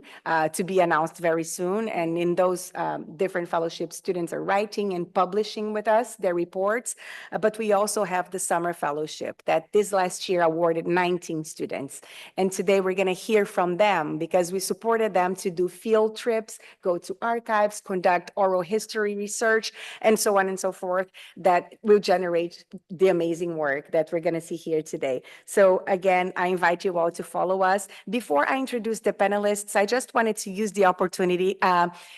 team to be announced very soon. And in those different fellowships, students are writing and publishing with us their reports. But we also have the Summer Fellowship that this last year awarded 19 students. And today we're going to hear from them because we supported them to do field trips, go to archives, conduct oral history research, and so on and so forth, that will generate the amazing work that we're going to see here today. So again, I invite you all to follow us. Before I introduce the panelists, I just wanted to use the opportunity.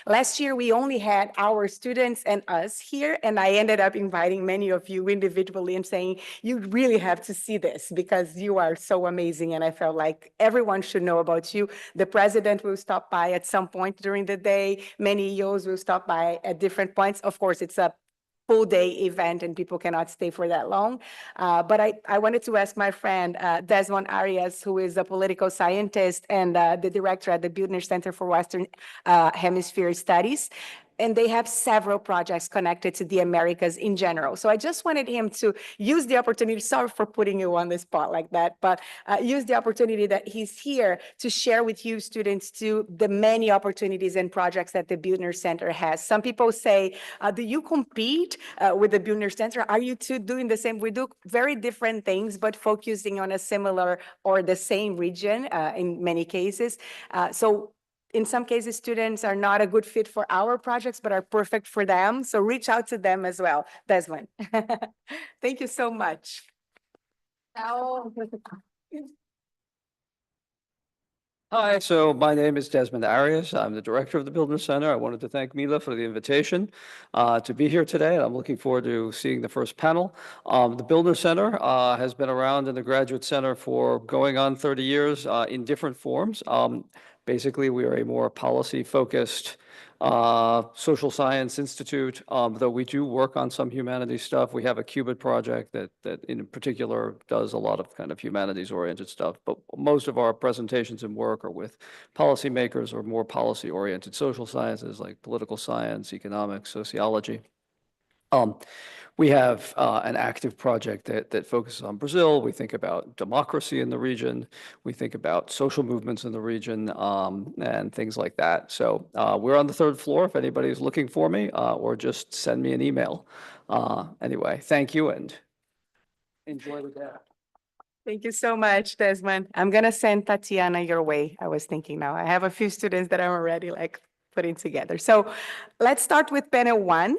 Last year, we only had our students and us here, and I ended up inviting many of you individually and saying, you really have to see this because you are so amazing. And I felt like everyone should know about you. The president will stop by at some point during the day. Many EOs will stop by at different points. Of course, it's a full day event and people cannot stay for that long. But I wanted to ask my friend, Desmond Arias, who is a political scientist and the director at the Buettner Center for Western Hemisphere Studies. And they have several projects connected to the Americas in general. So I just wanted him to use the opportunity, sorry for putting you on the spot like that, but use the opportunity that he's here to share with you students too the many opportunities and projects that the Buettner Center has. Some people say, do you compete with the Buettner Center? Are you two doing the same? We do very different things, but focusing on a similar or the same region in many cases. So in some cases, students are not a good fit for our projects, but are perfect for them. So reach out to them as well. Desmond, thank you so much. Hi, so my name is Desmond Arias. I'm the director of the Buettner Center. I wanted to thank Mila for the invitation to be here today. I'm looking forward to seeing the first panel. The Buettner Center has been around in the Graduate Center for going on 30 years in different forms. Basically, we are a more policy-focused social science institute, though we do work on some humanities stuff. We have a Qubit project that in particular does a lot of kind of humanities-oriented stuff, but most of our presentations and work are with policymakers or more policy-oriented social sciences like political science, economics, sociology. We have an active project that focuses on Brazil. We think about democracy in the region. We think about social movements in the region and things like that. So we're on the third floor if anybody's looking for me, or just send me an email. Anyway, thank you and enjoy the day. Thank you so much, Desmond. I'm going to send Tatiana your way. I was thinking now. I have a few students that I'm already like putting together. So let's start with panel one.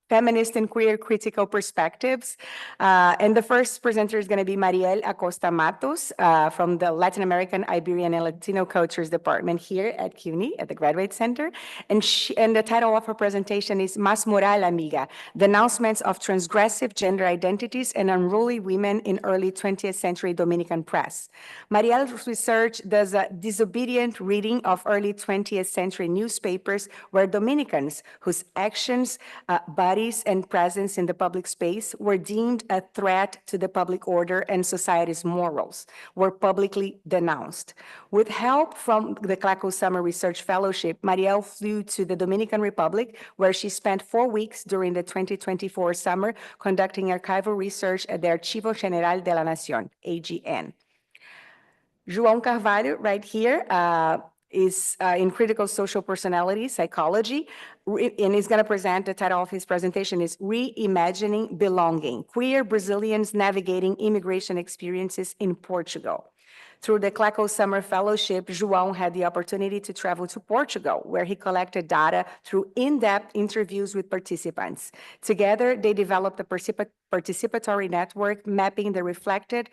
Feminist and Queer Critical Perspectives. And the first presenter is going to be Mariel Acosta Matos from the Latin American, Iberian, and Latino Cultures Department here at CUNY, at the Graduate Center. And the title of her presentation is Mas Moral, Amiga, Denouncements of Transgressive Gender Identities and Unruly Women in Early 20th Century Dominican Press. Mariel's research does a disobedient reading of early 20th century newspapers where Dominicans, whose actions, bodies, and presence in the public space were deemed a threat to the public order and society's morals, were publicly denounced. With help from the Clacls Summer Research Fellowship, Mariel flew to the Dominican Republic, where she spent 4 weeks during the 2024 summer conducting archival research at the Archivo General de la Nación, AGN. João Carvalho, right here, is in critical social personality psychology, and he's going to present, the title of his presentation is Reimagining Belonging, Queer Brazilians Navigating Immigration Experiences in Portugal. Through the Clacls Summer Fellowship, João had the opportunity to travel to Portugal, where he collected data through in-depth interviews with participants. Together, they developed a participatory network mapping that reflected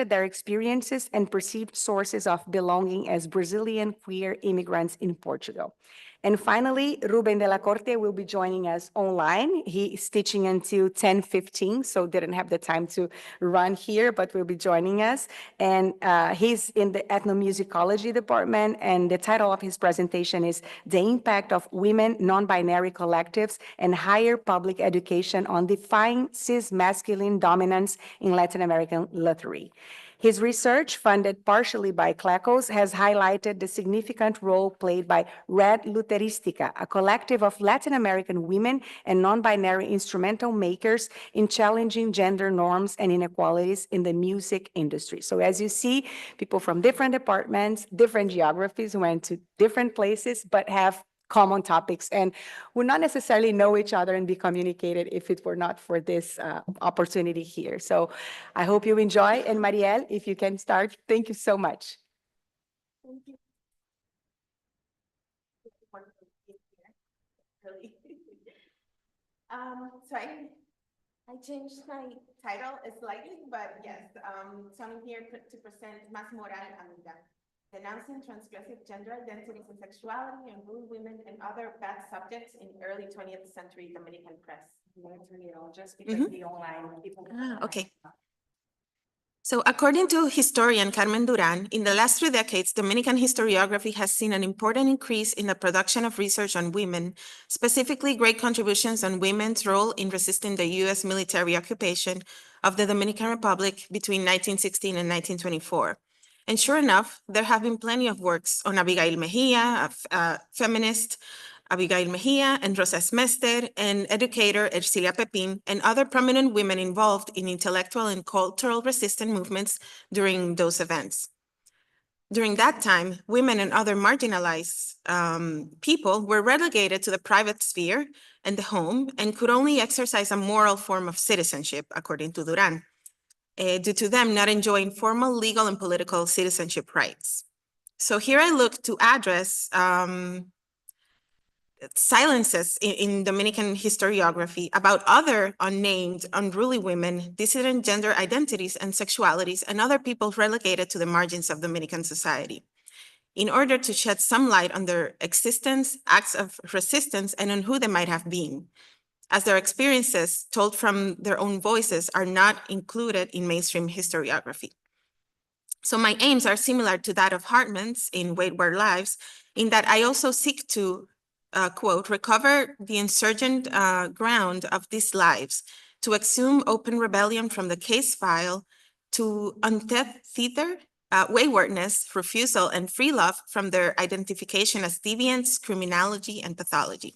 their experiences and perceived sources of belonging as Brazilian queer immigrants in Portugal. And finally, Ruben de la Corte will be joining us online. He is teaching until 10:15, so didn't have the time to run here, but will be joining us. And he's in the ethnomusicology department, and the title of his presentation is The Impact of Women, Non-Binary Collectives, and Higher Public Education on Defying Cis-Masculine Dominance in Latin American Luthery. His research, funded partially by Clacls, has highlighted the significant role played by Red Luteristica, a collective of Latin American women and non-binary instrumental makers in challenging gender norms and inequalities in the music industry. So as you see, people from different departments, different geographies went to different places, but have common topics and would not necessarily know each other and be communicated if it were not for this opportunity here. So I hope you enjoy. And Marielle, if you can start, thank you so much. Thank you. So I changed my title slightly, but yes, so I'm here to present Más Moral Amiga, denouncing transgressive gender identities and sexuality and rude women and other bad subjects in early 20th century Dominican press. I'm going to turn it on just because the online people. Okay. So according to historian Carmen Duran, in the last 3 decades, Dominican historiography has seen an important increase in the production of research on women, specifically great contributions on women's role in resisting the US military occupation of the Dominican Republic between 1916 and 1924. And sure enough, there have been plenty of works on Abigail Mejia, a feminist, Abigail Mejia and Rosa Smester, and educator Ercilia Pepin, and other prominent women involved in intellectual and cultural resistance movements during those events. During that time, women and other marginalized people were relegated to the private sphere and the home and could only exercise a moral form of citizenship, according to Duran, due to them not enjoying formal legal and political citizenship rights. So here I look to address silences in Dominican historiography about other unnamed, unruly women, dissident gender identities and sexualities, and other people relegated to the margins of Dominican society, in order to shed some light on their existence, acts of resistance, and on who they might have been, as their experiences, told from their own voices, are not included in mainstream historiography. So my aims are similar to that of Hartman's in Wait Where Lives, in that I also seek to quote, recover the insurgent ground of these lives, to exhume open rebellion from the case file, to untether waywardness, refusal, and free love from their identification as deviance, criminality, and pathology.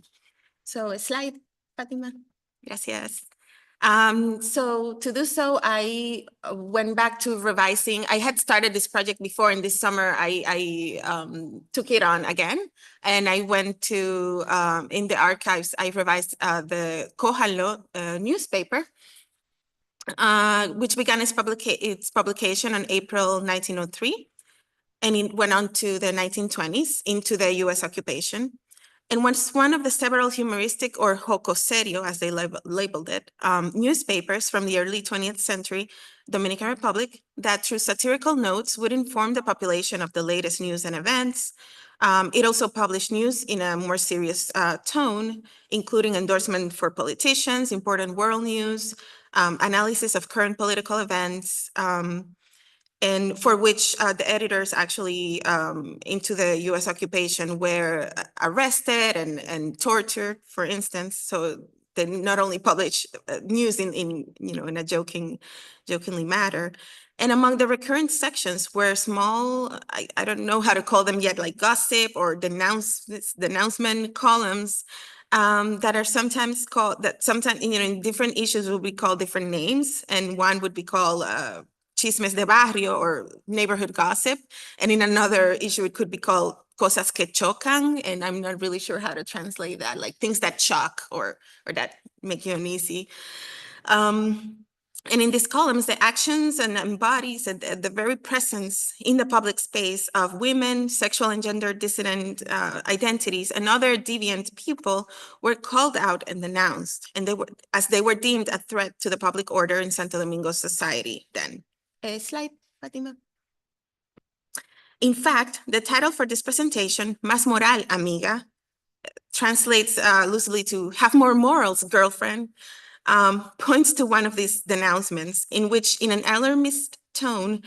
So slide, Fatima. Gracias. So to do so, I went back to revising. I had started this project before, and this summer I took it on again. And I went to, in the archives, I revised the Cojalo newspaper, which began its publication on April 1903. And it went on to the 1920s into the US occupation. And was one of the several humoristic or jocoserio, as they labeled it, newspapers from the early 20th century Dominican Republic that through satirical notes would inform the population of the latest news and events. It also published news in a more serious tone, including endorsement for politicians, important world news, analysis of current political events, and for which the editors actually into the US occupation were arrested and tortured, for instance. So they not only publish news in a jokingly manner. And among the recurrent sections were small, I don't know how to call them yet, like gossip or denouncement columns that are sometimes called, that sometimes, in different issues will be called different names. And one would be called chismes de barrio or neighborhood gossip. And in another issue, it could be called cosas que chocan. And I'm not really sure how to translate that, like things that shock or that make you uneasy. And in these columns, the actions and embodies and the very presence in the public space of women, sexual and gender dissident identities, and other deviant people were called out and denounced, and they were deemed a threat to the public order in Santo Domingo society then. Slide, Fatima. In fact, the title for this presentation, Más Moral, Amiga, translates loosely to have more morals, girlfriend, points to one of these denouncements in which, in an alarmist tone,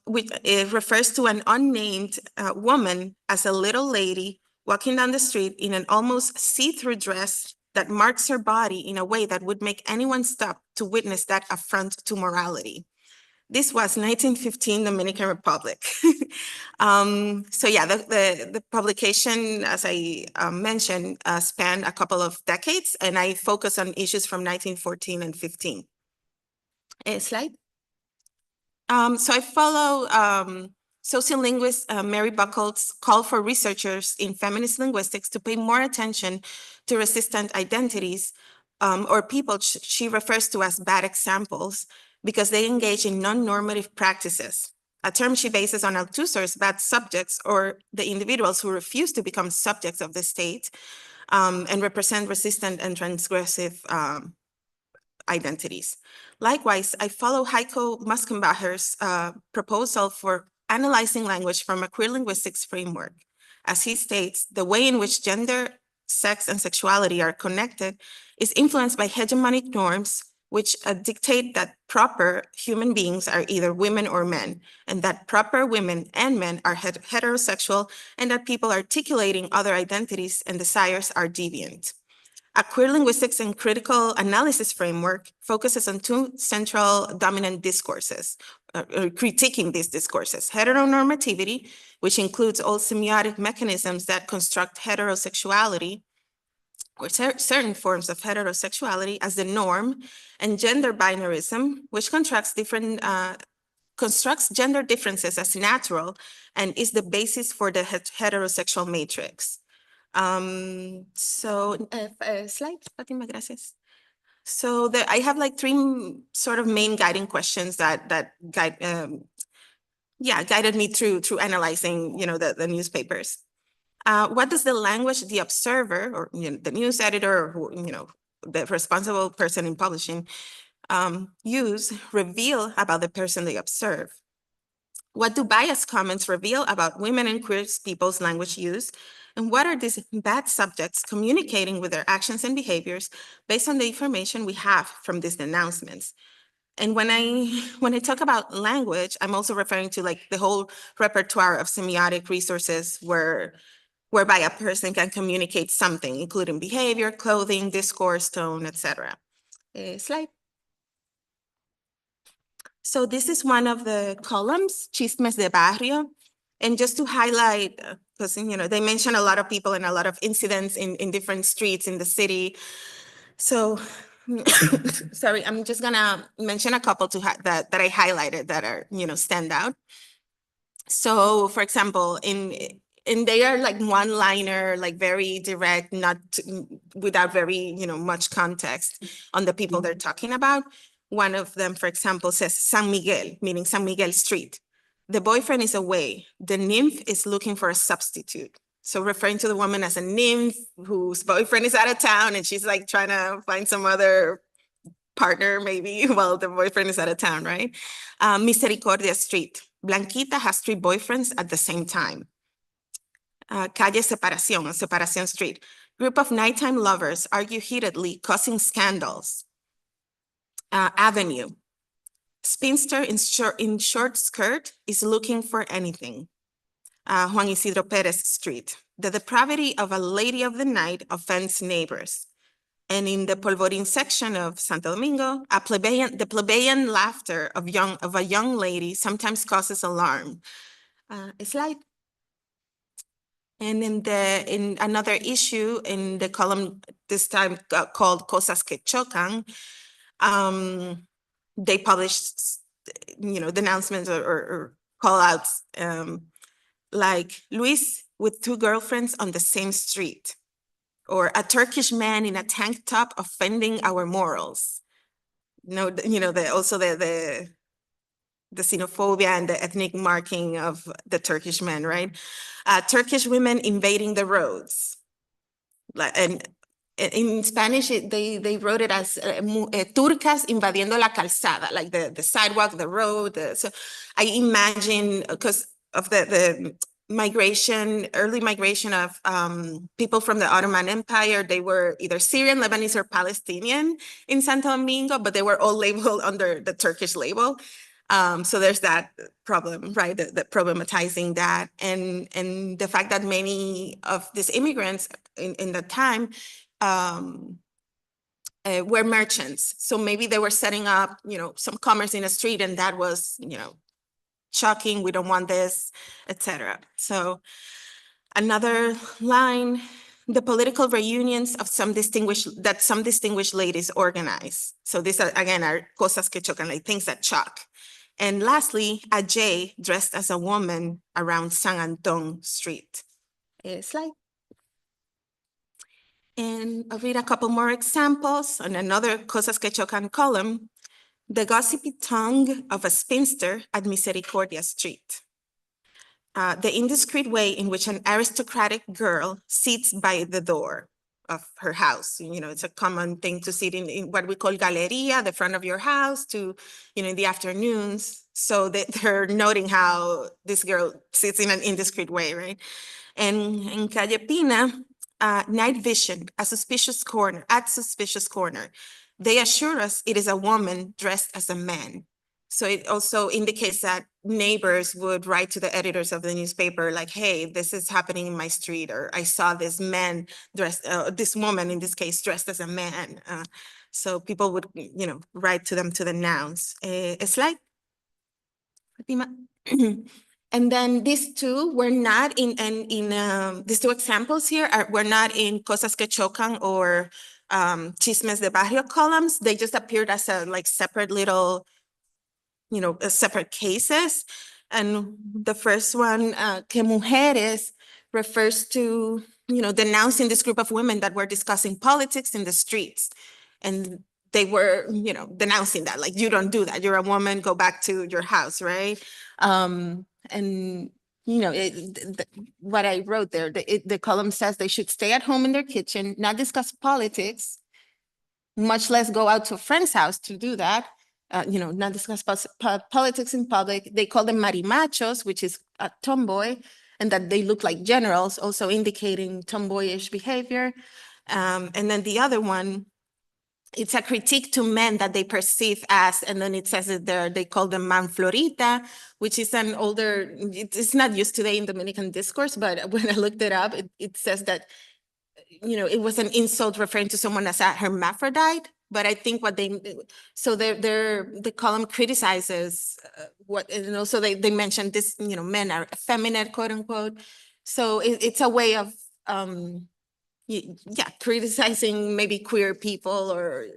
which it refers to an unnamed woman as a little lady walking down the street in an almost see-through dress that marks her body in a way that would make anyone stop to witness that affront to morality. This was 1915 Dominican Republic. So yeah, the publication, as I mentioned, spanned a couple of decades, and I focus on issues from 1914 and 15. Slide. So I follow sociolinguist Mary Buckles' call for researchers in feminist linguistics to pay more attention to resistant identities or people she refers to as bad examples because they engage in non-normative practices, a term she bases on Althusser's bad subjects, or the individuals who refuse to become subjects of the state and represent resistant and transgressive identities. Likewise, I follow Heiko Muskenbacher's proposal for analyzing language from a queer linguistics framework. As he states, the way in which gender, sex, and sexuality are connected is influenced by hegemonic norms which dictate that proper human beings are either women or men, and that proper women and men are heterosexual, and that people articulating other identities and desires are deviant. A queer linguistics and critical analysis framework focuses on two central dominant discourses, critiquing these discourses: heteronormativity, which includes all semiotic mechanisms that construct heterosexuality or certain forms of heterosexuality as the norm, and gender binarism, which constructs gender differences as natural and is the basis for the heterosexual matrix. Slide, Fatima, gracias. So I have like three sort of main guiding questions that guided me through analyzing, the newspapers. What does the language the observer, or the news editor, or the responsible person in publishing reveal about the person they observe? What do biased comments reveal about women and queer people's language use? And what are these bad subjects communicating with their actions and behaviors based on the information we have from these announcements? And when I talk about language, I'm also referring to like the whole repertoire of semiotic resources whereby a person can communicate something, including behavior, clothing, discourse, tone, etc. Slide. So this is one of the columns, Chismes de Barrio. And just to highlight, because they mention a lot of people and a lot of incidents in different streets in the city. So, sorry, I'm just gonna mention a couple that I highlighted that are, stand out. So, for example, and they are like one-liner, like very direct, without very, much context on the people they're talking about. One of them, for example, says San Miguel, meaning San Miguel Street. The boyfriend is away. The nymph is looking for a substitute. So referring to the woman as a nymph whose boyfriend is out of town and she's like trying to find some other partner maybe while the boyfriend is out of town, right? Misericordia Street. Blanquita has 3 boyfriends at the same time. Calle Separación Street. Group of nighttime lovers argue heatedly, causing scandals. Avenue. Spinster in short skirt is looking for anything. Juan Isidro Perez Street. The depravity of a lady of the night offends neighbors. And in the Polvorín section of Santo Domingo, the plebeian laughter of a young lady sometimes causes alarm. Slide. And in another issue in the column, this time called Cosas que Chocan, they published, denouncements or call outs like Luis with 2 girlfriends on the same street, or a Turkish man in a tank top offending our morals. Also the xenophobia and the ethnic marking of the Turkish men, right? Turkish women invading the roads. And in Spanish, they wrote it as turcas invadiendo la calzada, like the sidewalk, the road. So I imagine, because of the early migration of people from the Ottoman Empire, they were either Syrian, Lebanese, or Palestinian in Santo Domingo, but they were all labeled under the Turkish label. So there's that problem, right? The problematizing that, and the fact that many of these immigrants in the time were merchants. So maybe they were setting up, some commerce in a street, and that was, shocking. We don't want this, etc. So another line, the political reunions of some distinguished ladies organize. So these are, again, are cosas que chocan, like things that shock. And lastly, a J dressed as a woman around San Anton Street. Slide. And I'll read a couple more examples on another cosas que chocan column. The gossipy tongue of a spinster at Misericordia Street. The indiscreet way in which an aristocratic girl sits by the door of her house. It's a common thing to sit in what we call galeria, the front of your house, to, in the afternoons. So they're noting how this girl sits in an indiscreet way, right? And in Calle Pina, night vision, at suspicious corner. They assure us it is a woman dressed as a man. So it also indicates that neighbors would write to the editors of the newspaper like, hey, this is happening in my street, or I saw this man dressed, this woman in this case dressed as a man. So people would, write to them to the nouns. A slide, Fatima. And then these two were not these two examples here were not in Cosas que Chocan or Chismes de Barrio columns. They just appeared as separate little, separate cases. And the first one, Que Mujeres, refers to, denouncing this group of women that were discussing politics in the streets. And they were, denouncing that, like, you don't do that. You're a woman, go back to your house, right? And what I wrote there, the column says they should stay at home in their kitchen, not discuss politics, much less go out to a friend's house to do that. Not discuss politics in public. They call them marimachos, which is a tomboy, and that they look like generals, also indicating tomboyish behavior. And then the other one, it's a critique to men that they perceive as, and then it says it there, they call them manflorita, which is an older, it's not used today in Dominican discourse, but when I looked it up, it says that, it was an insult referring to someone as a hermaphrodite. But I think the column criticizes and also they mentioned this, men are effeminate, quote unquote. So it's a way of, criticizing maybe queer people, or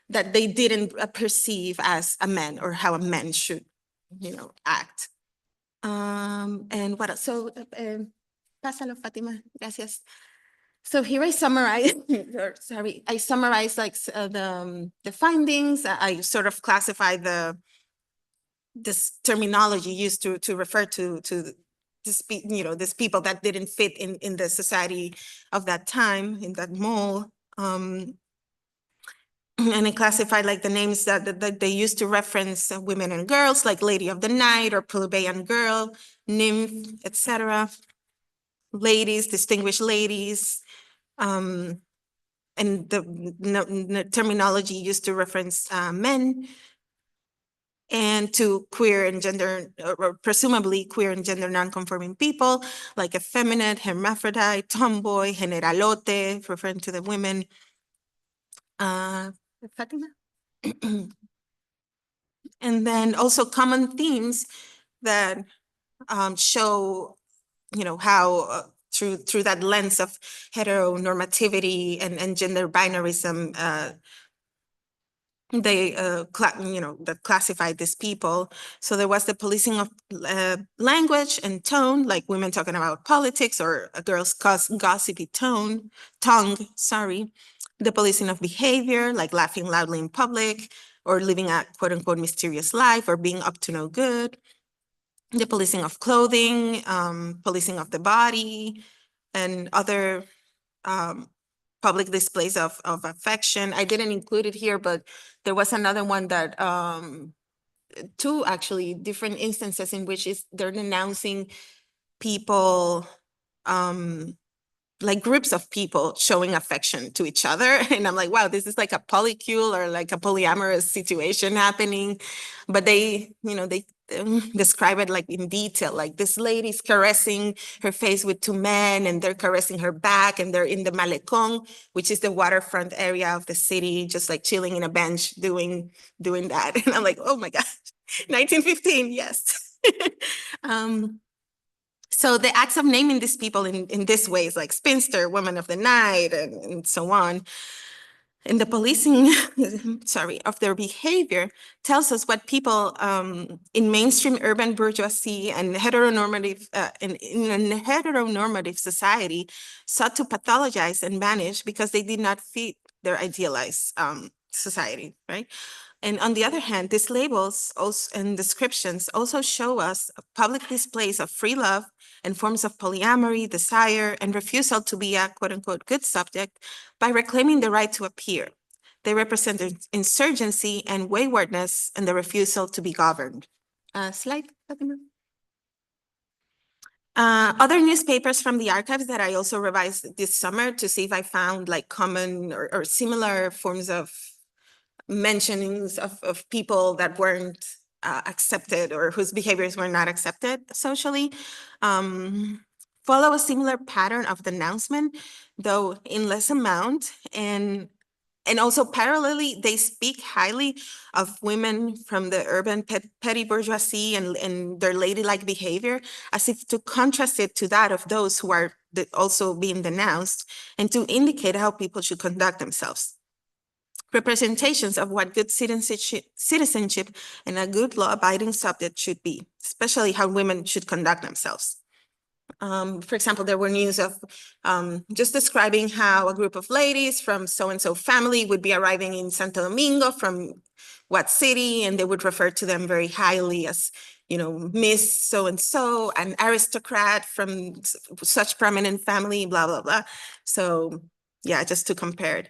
that they didn't perceive as a man, or how a man should, act. And what else? So, pásalo, Fatima. Gracias. So here I summarize, I summarize the findings. I sort of classify this terminology used to refer to these people that didn't fit in the society of that time, in that mold. And I classified the names that they used to reference women and girls, like Lady of the Night or plebeian girl, nymph, etc. Ladies, distinguished ladies. And the terminology used to reference men, and to queer and gender, or presumably queer and gender non-conforming people, like effeminate, hermaphrodite, tomboy, generalote, referring to the women. Fatima? And then also common themes that show, how through that lens of heteronormativity and gender binarism, they that classified these people. So there was the policing of language and tone, like women talking about politics, or a girl's gossipy tongue, the policing of behavior, like laughing loudly in public, or living a quote unquote mysterious life, or being up to no good. The policing of clothing, policing of the body, and other public displays of affection. I didn't include it here, but there was another one that, two actually different instances in which they're denouncing people like groups of people showing affection to each other. And I'm like, wow, this is like a polycule or like a polyamorous situation happening. But they, they describe it like in detail, like this lady's caressing her face with two men and they're caressing her back and they're in the Malecón, which is the waterfront area of the city, just like chilling in a bench doing that. And I'm like, oh my gosh, 1915, yes. So the acts of naming these people in this way is like spinster, woman of the night, and so on. And the policing, sorry, of their behavior tells us what people in mainstream urban bourgeoisie and heteronormative, in a heteronormative society sought to pathologize and banish because they did not fit their idealized society, right? And on the other hand, these labels also, and descriptions also show us public displays of free love and forms of polyamory, desire, and refusal to be a quote unquote good subject by reclaiming the right to appear. They represent insurgency and waywardness and the refusal to be governed. Slide, Fatima. Other newspapers from the archives that I also revised this summer to see if I found like common or similar forms of mentionings of people that weren't accepted or whose behaviors were not accepted socially, follow a similar pattern of denouncement, though in less amount. And also parallelly, they speak highly of women from the urban petty bourgeoisie and their ladylike behavior, as if to contrast it to that of those who are also being denounced and to indicate how people should conduct themselves. Representations of what good citizenship and a good law-abiding subject should be, especially how women should conduct themselves. For example, there were news of just describing how a group of ladies from so-and-so family would be arriving in Santo Domingo from what city, and they would refer to them very highly as, Miss so-and-so, an aristocrat from such prominent family, blah, blah, blah. So yeah, just to compare it.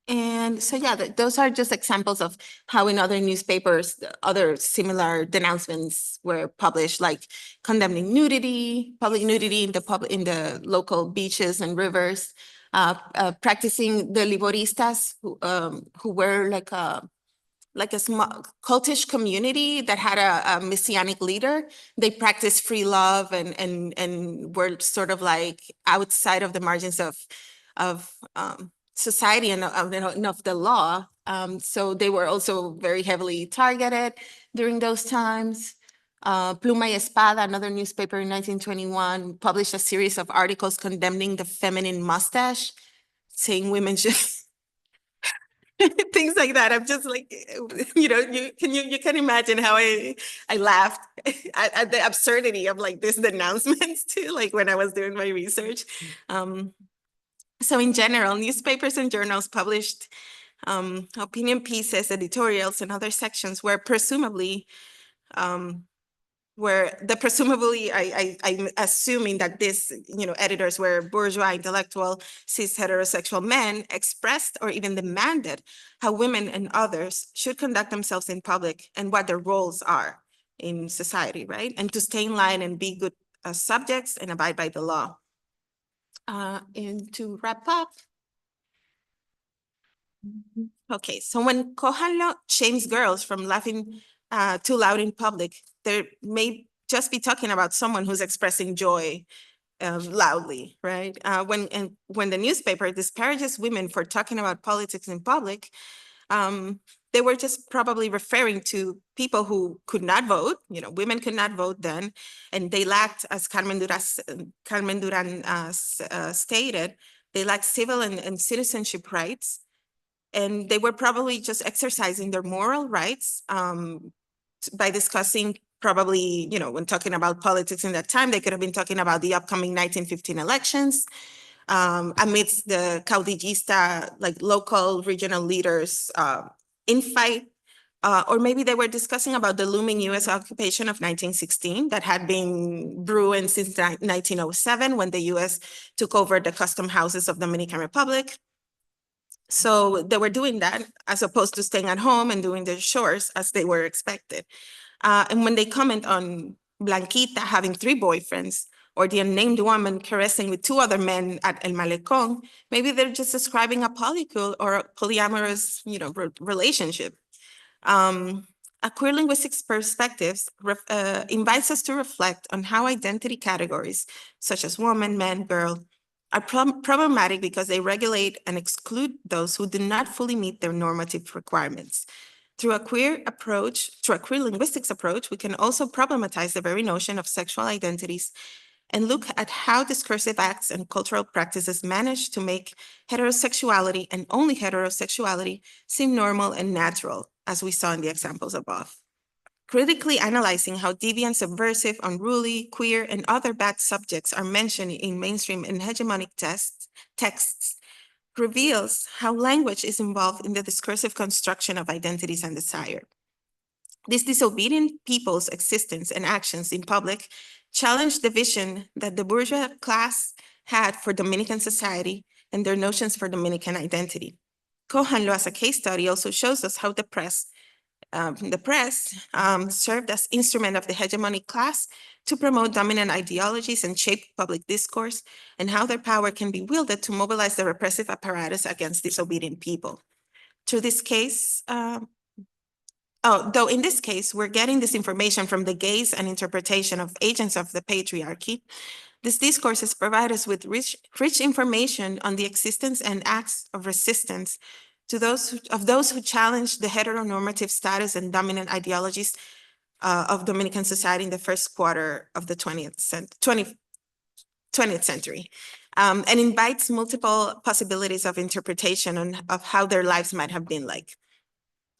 And so, yeah, those are just examples of how in other newspapers, other similar denouncements were published, like condemning nudity, public nudity in the local beaches and rivers, practicing the liboristas who were like a small cultish community that had a messianic leader. They practiced free love and were sort of like outside of the margins of society and of the law. So they were also very heavily targeted during those times. Pluma y Espada, another newspaper in 1921, published a series of articles condemning the feminine mustache, saying women should things like that. I'm just like, you can imagine how I laughed at the absurdity of like these announcements too, like when I was doing my research. So in general, newspapers and journals published opinion pieces, editorials, and other sections where presumably I'm assuming that these, editors were bourgeois, intellectual, cis heterosexual men, expressed or even demanded how women and others should conduct themselves in public and what their roles are in society, right? And to stay in line and be good subjects and abide by the law. And to wrap up, okay, so when Kohanlo shames girls from laughing too loud in public, they may just be talking about someone who's expressing joy loudly, right? When the newspaper disparages women for talking about politics in public, they were just probably referring to people who could not vote. Women could not vote then, and they lacked, as Carmen Duran stated, they lacked civil and citizenship rights. And they were probably just exercising their moral rights by discussing probably, when talking about politics in that time, they could have been talking about the upcoming 1915 elections amidst the caudillista, like local regional leaders infight. Or maybe they were discussing about the looming US occupation of 1916 that had been brewing since 1907 when the US took over the custom houses of Dominican Republic. So they were doing that as opposed to staying at home and doing their chores as they were expected. And when they comment on Blanquita having 3 boyfriends, or the unnamed woman caressing with two other men at El Malecón, maybe they're just describing a polycule or a polyamorous, relationship. A queer linguistics perspectives invites us to reflect on how identity categories, such as woman, man, girl, are problematic because they regulate and exclude those who do not fully meet their normative requirements. Through a queer linguistics approach, we can also problematize the very notion of sexual identities and look at how discursive acts and cultural practices manage to make heterosexuality and only heterosexuality seem normal and natural, as we saw in the examples above. Critically analyzing how deviant, subversive, unruly, queer, and other bad subjects are mentioned in mainstream and hegemonic texts reveals how language is involved in the discursive construction of identities and desire. These disobedient people's existence and actions in public challenge the vision that the bourgeois class had for Dominican society and their notions for Dominican identity. Cohanlo, as a case study, also shows us how the press served as instrument of the hegemonic class to promote dominant ideologies and shape public discourse, and how their power can be wielded to mobilize the repressive apparatus against disobedient people. Through this case, though in this case, we're getting this information from the gaze and interpretation of agents of the patriarchy, these discourses provide us with rich information on the existence and acts of resistance to those who challenge the heteronormative status and dominant ideologies of Dominican society in the first quarter of the 20th century, and invites multiple possibilities of interpretation of how their lives might have been like.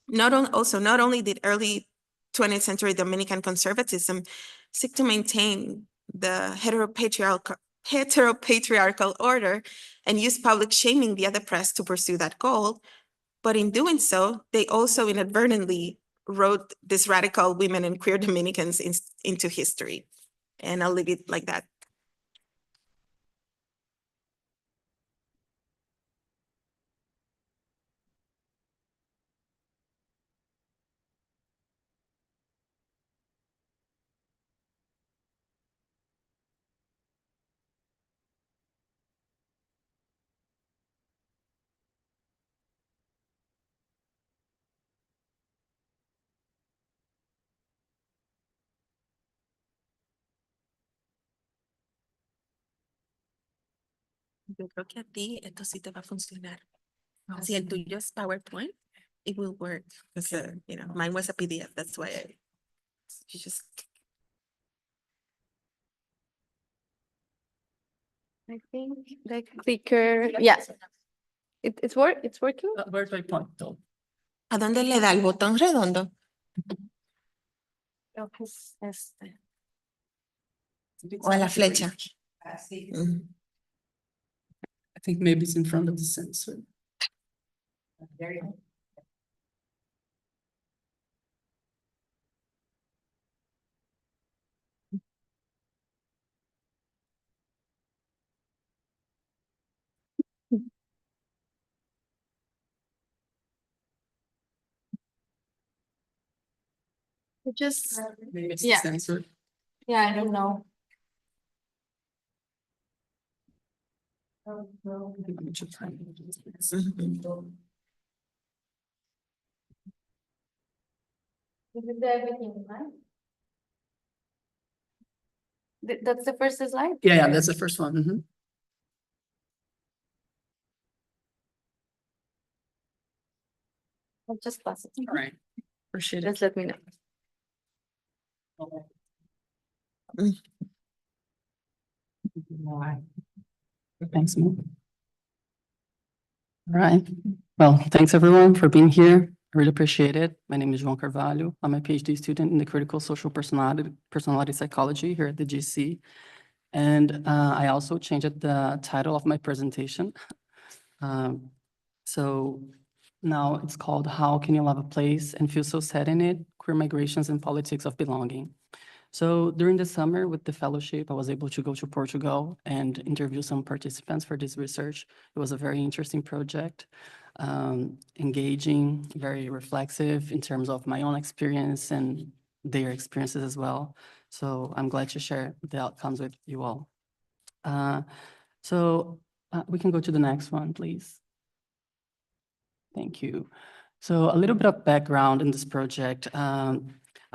Not only did early 20th century Dominican conservatism seek to maintain the heteropatriarchal order and use public shaming via the press to pursue that goal, but in doing so, they also inadvertently wrote these radical women and queer Dominicans into history. And I'll leave it like that. Yo creo que a ti esto sí te va a funcionar. Si el tuyo es PowerPoint, it will work. Because, mine was a PDF. That's why you just. I think the clicker, yeah. It's working? Where's my point though? ¿A dónde le da el botón redondo? Creo que es este. O a la flecha. I think maybe it's in front of the sensor. It just, Maybe it's Yeah. the sensor. yeah, I don't know. Let me just try. Is it everything, right? That's the first slide? Yeah, that's the first one. Mhm. I'll just pass it. All right. Appreciate it. Just let me know. Thanks, Mo. All right. Well, thanks everyone for being here. I really appreciate it. My name is João Carvalho. I'm a PhD student in the critical social personality psychology here at the GC. And I also changed the title of my presentation. So now it's called How Can You Love a Place and Feel So Sad in It? Queer Migrations and Politics of Belonging. So during the summer with the fellowship, I was able to go to Portugal and interview some participants for this research. It was a very interesting project, engaging, very reflexive in terms of my own experience and their experiences as well. So I'm glad to share the outcomes with you all. We can go to the next one, please. Thank you. So a little bit of background in this project.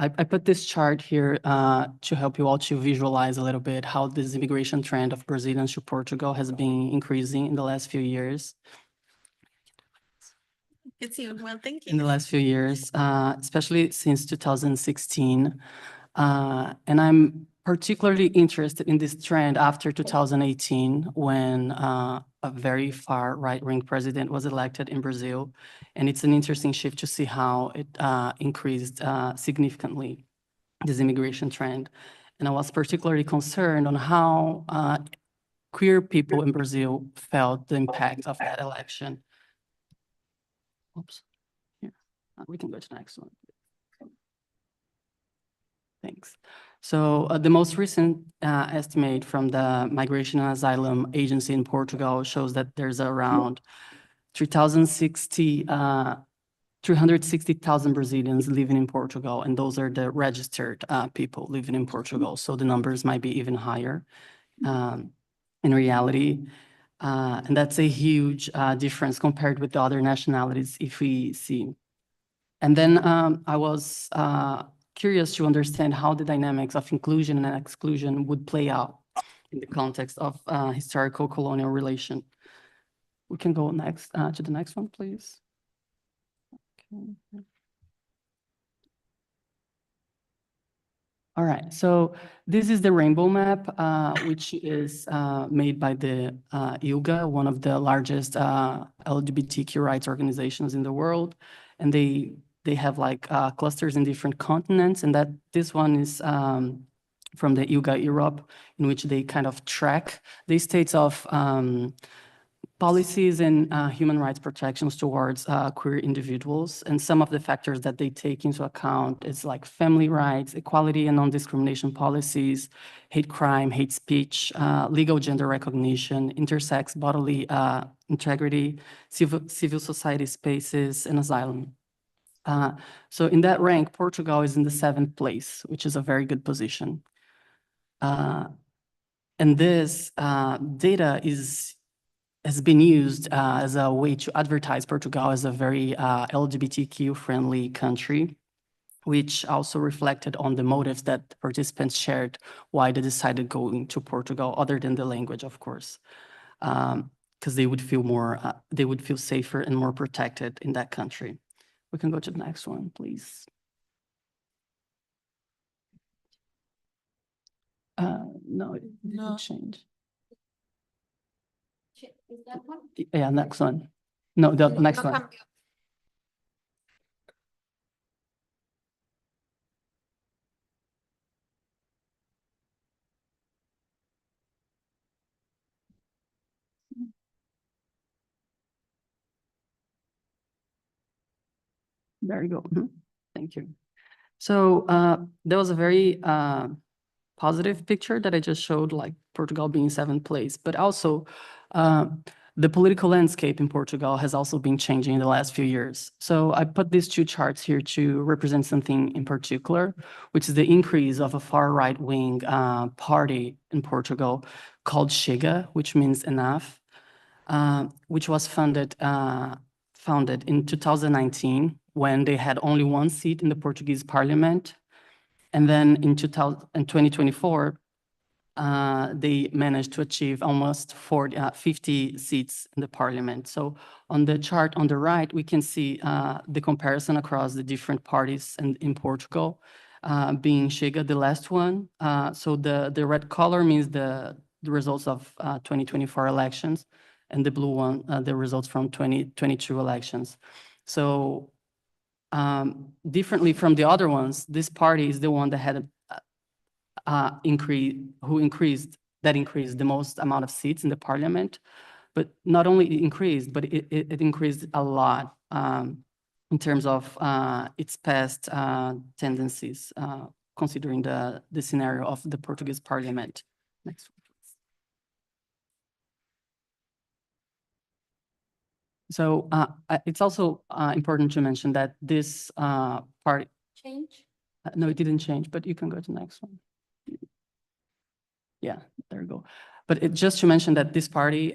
I put this chart here to help you all to visualize a little bit how this immigration trend of Brazilians to Portugal has been increasing in the last few years. It's you. Well, thank In the you. last few years, especially since 2016. And I'm particularly interested in this trend after 2018, when a very far right-wing president was elected in Brazil. And it's an interesting shift to see how it increased significantly, this immigration trend. And I was particularly concerned on how queer people in Brazil felt the impact of that election. Oops. Here, we can go to the next one. Thanks. So the most recent estimate from the Migration and Asylum Agency in Portugal shows that there's around 360,000 Brazilians living in Portugal, and those are the registered people living in Portugal. So the numbers might be even higher in reality. And that's a huge difference compared with the other nationalities if we see. And then I was curious to understand how the dynamics of inclusion and exclusion would play out in the context of historical colonial relation. We can go next to the next one, please. Okay. All right, so this is the rainbow map, which is made by the ILGA, one of the largest LGBTQ rights organizations in the world. And they have like clusters in different continents, and that this one is from the ILGA Europe, in which they kind of track the states of policies and human rights protections towards queer individuals. And some of the factors that they take into account is like family rights, equality and non-discrimination policies, hate crime, hate speech, legal gender recognition, intersex bodily integrity, civil society spaces, and asylum. So in that rank, Portugal is in the 7th place, which is a very good position. And this data has been used as a way to advertise Portugal as a very LGBTQ-friendly country, which also reflected on the motives that participants shared why they decided going to Portugal, other than the language, of course, because they would feel more, they would feel safer and more protected in that country. We can go to the next one, please. No, it didn't change. Is that one? Yeah, next one. No, the next one. There you go. Thank you. So there was a very positive picture that I just showed, like Portugal being 7th place, but also the political landscape in Portugal has also been changing in the last few years. So I put these two charts here to represent something in particular, which is the increase of a far right-wing party in Portugal called Chega, which means enough, which was founded in 2019 when they had only one seat in the Portuguese parliament. And then in 2024, they managed to achieve almost 50 seats in the parliament. So on the chart on the right, we can see the comparison across the different parties in Portugal, being Chega the last one. So the red color means the results of 2024 elections, and the blue one, the results from 2022 elections. So differently from the other ones, this party is the one that had increased the most amount of seats in the parliament. But not only it increased, but it increased a lot in terms of its past tendencies, considering the scenario of the Portuguese parliament. Next one, please. So it's also important to mention that this party Change? No, it didn't change, but you can go to the next one. Yeah, there you go. But just to mention that this party,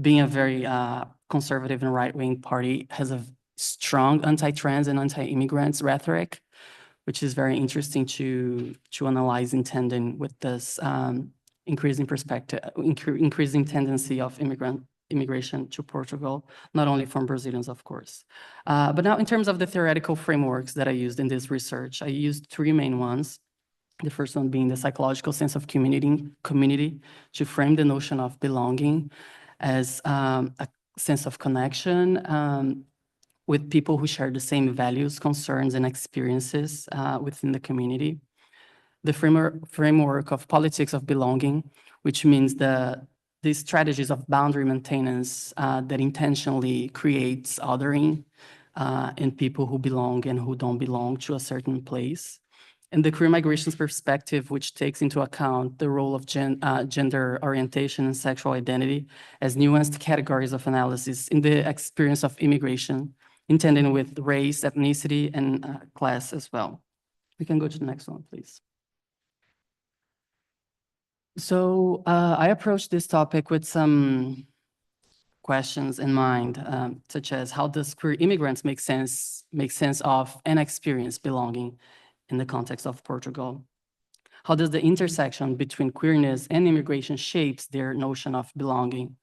being a very conservative and right-wing party, has a strong anti-trans and anti-immigrants rhetoric, which is very interesting to analyze in tandem with this increasing perspective, increasing tendency of immigration to Portugal, not only from Brazilians, of course. But now in terms of the theoretical frameworks that I used in this research, I used three main ones. The first one being the psychological sense of community to frame the notion of belonging as a sense of connection with people who share the same values, concerns, and experiences within the community. The framework of politics of belonging, which means these strategies of boundary maintenance that intentionally creates othering in people who belong and who don't belong to a certain place. And the queer migrations perspective, which takes into account the role of gender orientation and sexual identity as nuanced categories of analysis in the experience of immigration, intended with race, ethnicity, and class as well. We can go to the next one, please. So I approached this topic with some questions in mind, such as how does queer immigrants make sense of and experience belonging in the context of Portugal? How does the intersection between queerness and immigration shapes their notion of belonging?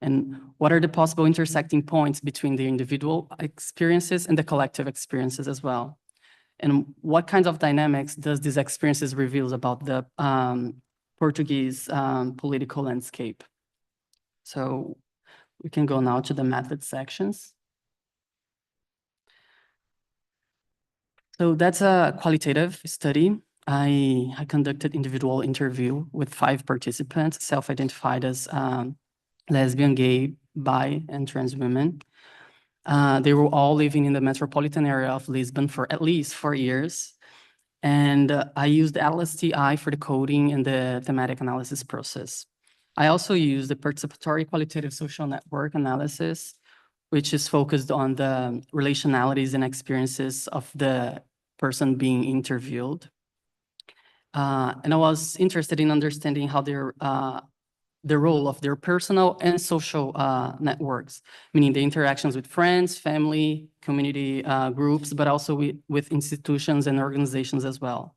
And what are the possible intersecting points between the individual experiences and the collective experiences as well? And what kinds of dynamics does these experiences reveal about the Portuguese political landscape? So we can go now to the method sections. So that's a qualitative study. I conducted individual interview with 5 participants, self-identified as lesbian, gay, bi, and trans women. They were all living in the metropolitan area of Lisbon for at least 4 years. And I used LSTI for the coding and the thematic analysis process. I also used the participatory qualitative social network analysis, which is focused on the relationalities and experiences of the person being interviewed. And I was interested in understanding how the role of their personal and social networks, meaning the interactions with friends, family, community groups, but also with institutions and organizations as well.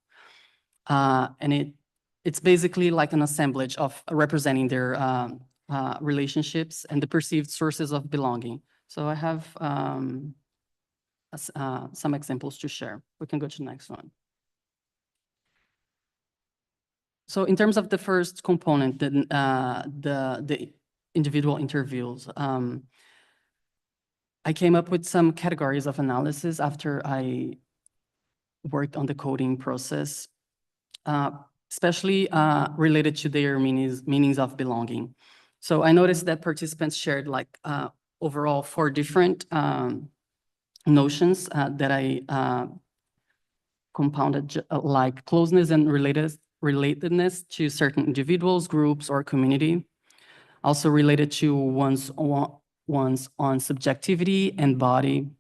And it's basically like an assemblage of representing their relationships and the perceived sources of belonging. So I have some examples to share. We can go to the next one. So in terms of the first component, the individual interviews, I came up with some categories of analysis after I worked on the coding process, especially related to their meanings of belonging. So I noticed that participants shared like overall 4 different notions that I compounded, like closeness and relatedness to certain individuals, groups, or community. Also related to one's own subjectivity and body,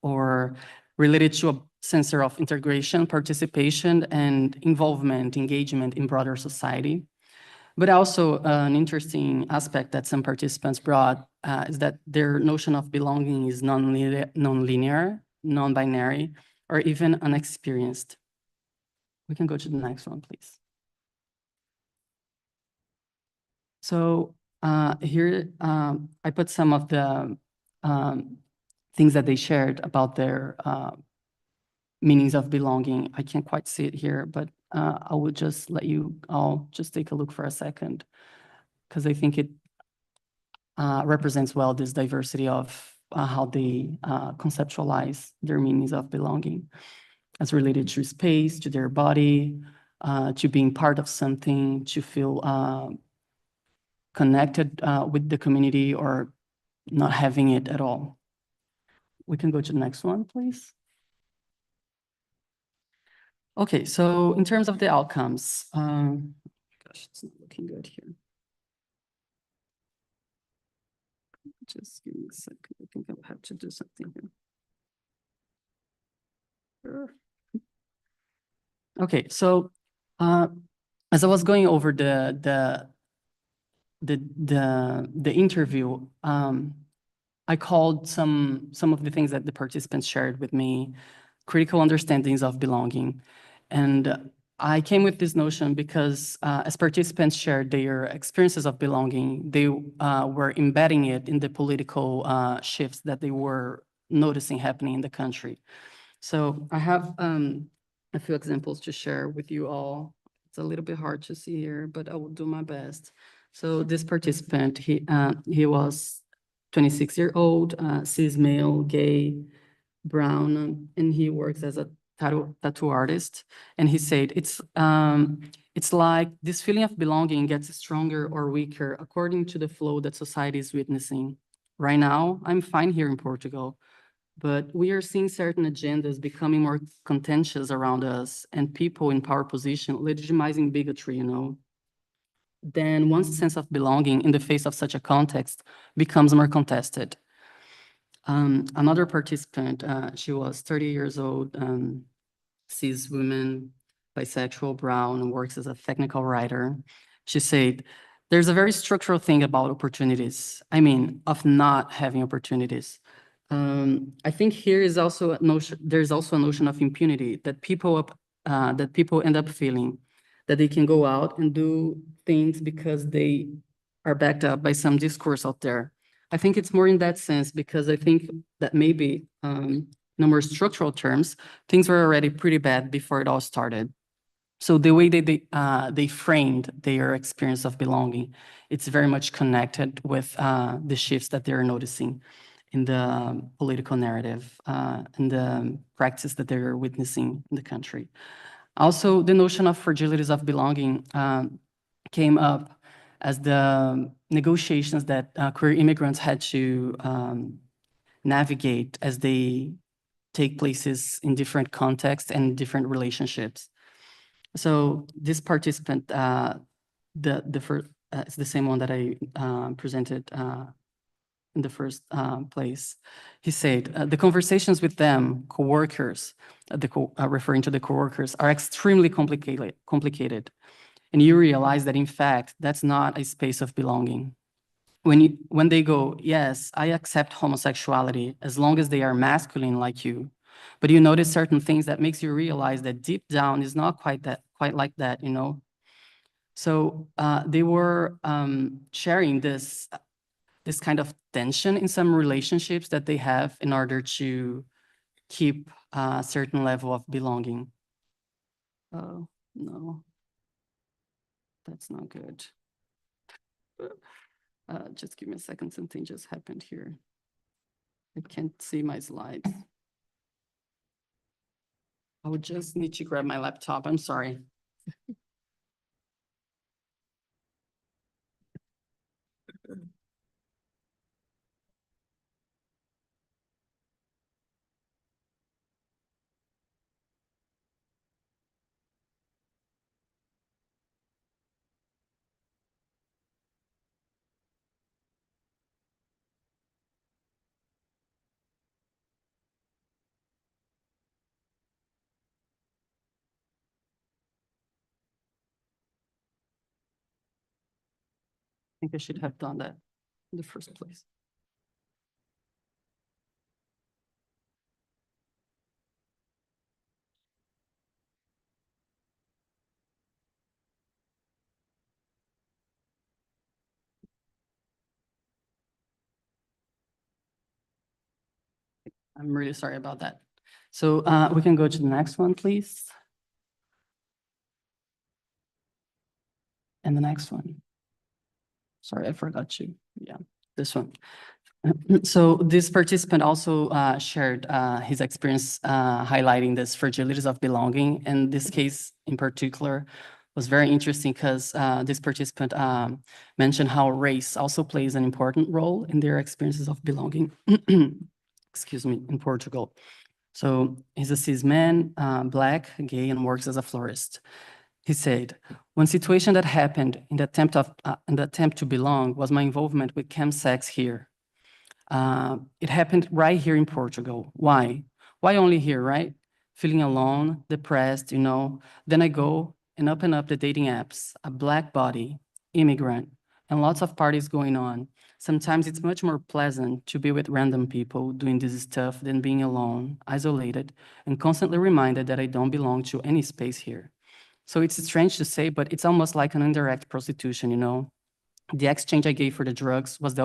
or related to a sense of integration, participation, and involvement, engagement in broader society. But also an interesting aspect that some participants brought is that their notion of belonging is non-linear, non-binary, or even unexperienced. We can go to the next one, please. So here I put some of the things that they shared about their meanings of belonging. I can't quite see it here, but I would just let you all just take a look for a second, because I think it represents well this diversity of how they conceptualize their meanings of belonging as related to space, to their body, to being part of something, to feel connected with the community or not having it at all. We can go to the next one, please. Okay, so in terms of the outcomes, gosh, it's not looking good here. Just give me a second. I think I'll have to do something here. Okay, so as I was going over the interview, I called some of the things that the participants shared with me, critical understandings of belonging. And I came with this notion because as participants shared their experiences of belonging, they were embedding it in the political shifts that they were noticing happening in the country. So I have a few examples to share with you all. It's a little bit hard to see here, but I will do my best. So this participant, he was 26-year-old, cis male, gay, brown, and he works as a tattoo artist. And he said, it's like this feeling of belonging gets stronger or weaker according to the flow that society is witnessing. Right now, I'm fine here in Portugal, but we are seeing certain agendas becoming more contentious around us and people in power position legitimizing bigotry, you know. Then one's sense of belonging in the face of such a context becomes more contested. Another participant, she was 30 years old, cis woman, bisexual, brown, and works as a technical writer. She said, there's a very structural thing about opportunities. I mean, of not having opportunities. I think here is also a notion, there's also a notion of impunity that people end up feeling, that they can go out and do things because they are backed up by some discourse out there. I think it's more in that sense, because I think that maybe in more structural terms, things were already pretty bad before it all started. So the way that they framed their experience of belonging, it's very much connected with the shifts that they're noticing in the political narrative and the practice that they're witnessing in the country. Also, the notion of fragilities of belonging came up as the negotiations that queer immigrants had to navigate as they take places in different contexts and different relationships. So this participant, the first, it's the same one that I presented in the first place. He said, the conversations with them, coworkers, referring to the coworkers, are extremely complicated. And you realize that in fact, that's not a space of belonging. When they go, yes, I accept homosexuality as long as they are masculine like you, but you notice certain things that makes you realize that deep down is not quite like that, you know? So they were sharing this kind of tension in some relationships that they have in order to keep a certain level of belonging. Oh, no, that's not good. Just give me a second, something just happened here. I can't see my slides. I would just need to grab my laptop, I'm sorry. I think I should have done that in the first place. I'm really sorry about that. So we can go to the next one, please. And the next one. Sorry, I forgot you. Yeah, this one. So this participant also shared his experience highlighting this fragilities of belonging. And this case in particular was very interesting because this participant mentioned how race also plays an important role in their experiences of belonging, excuse me, in Portugal. So he's a cis man, Black, gay, and works as a florist. He said, one situation that happened in the attempt to belong was my involvement with chemsex here. It happened right here in Portugal. Why? Why only here, right? feeling alone, depressed, you know. Then I go and open up the dating apps, a Black body, immigrant, and lots of parties going on. Sometimes it's much more pleasant to be with random people doing this stuff than being alone, isolated, and constantly reminded that I don't belong to any space here. So it's strange to say, but it's almost like an indirect prostitution, you know? The exchange I gave for the drugs was the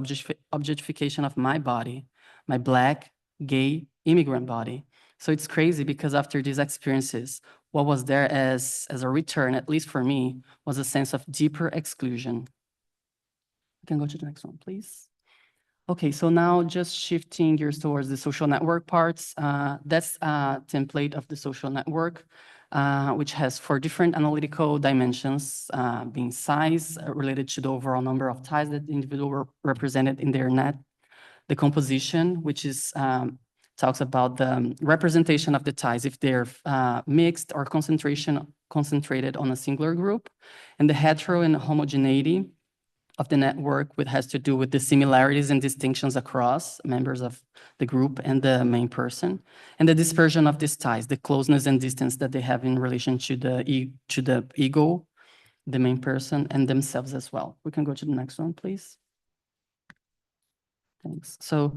objectification of my body, my Black, gay, immigrant body. So it's crazy because after these experiences, what was there as a return, at least for me, was a sense of deeper exclusion. You can go to the next one, please. Okay, so now just shifting gears towards the social network parts. That's a template of the social network, which has 4 different analytical dimensions, being size, related to the overall number of ties that the individual represented in their net, the composition, which is talks about the representation of the ties, if they're mixed or concentrated on a singular group, and the hetero and homogeneity of the network, which has to do with the similarities and distinctions across members of the group and the main person, and the dispersion of these ties, the closeness and distance that they have in relation to the ego, the main person, and themselves as well. We can go to the next one, please. Thanks. So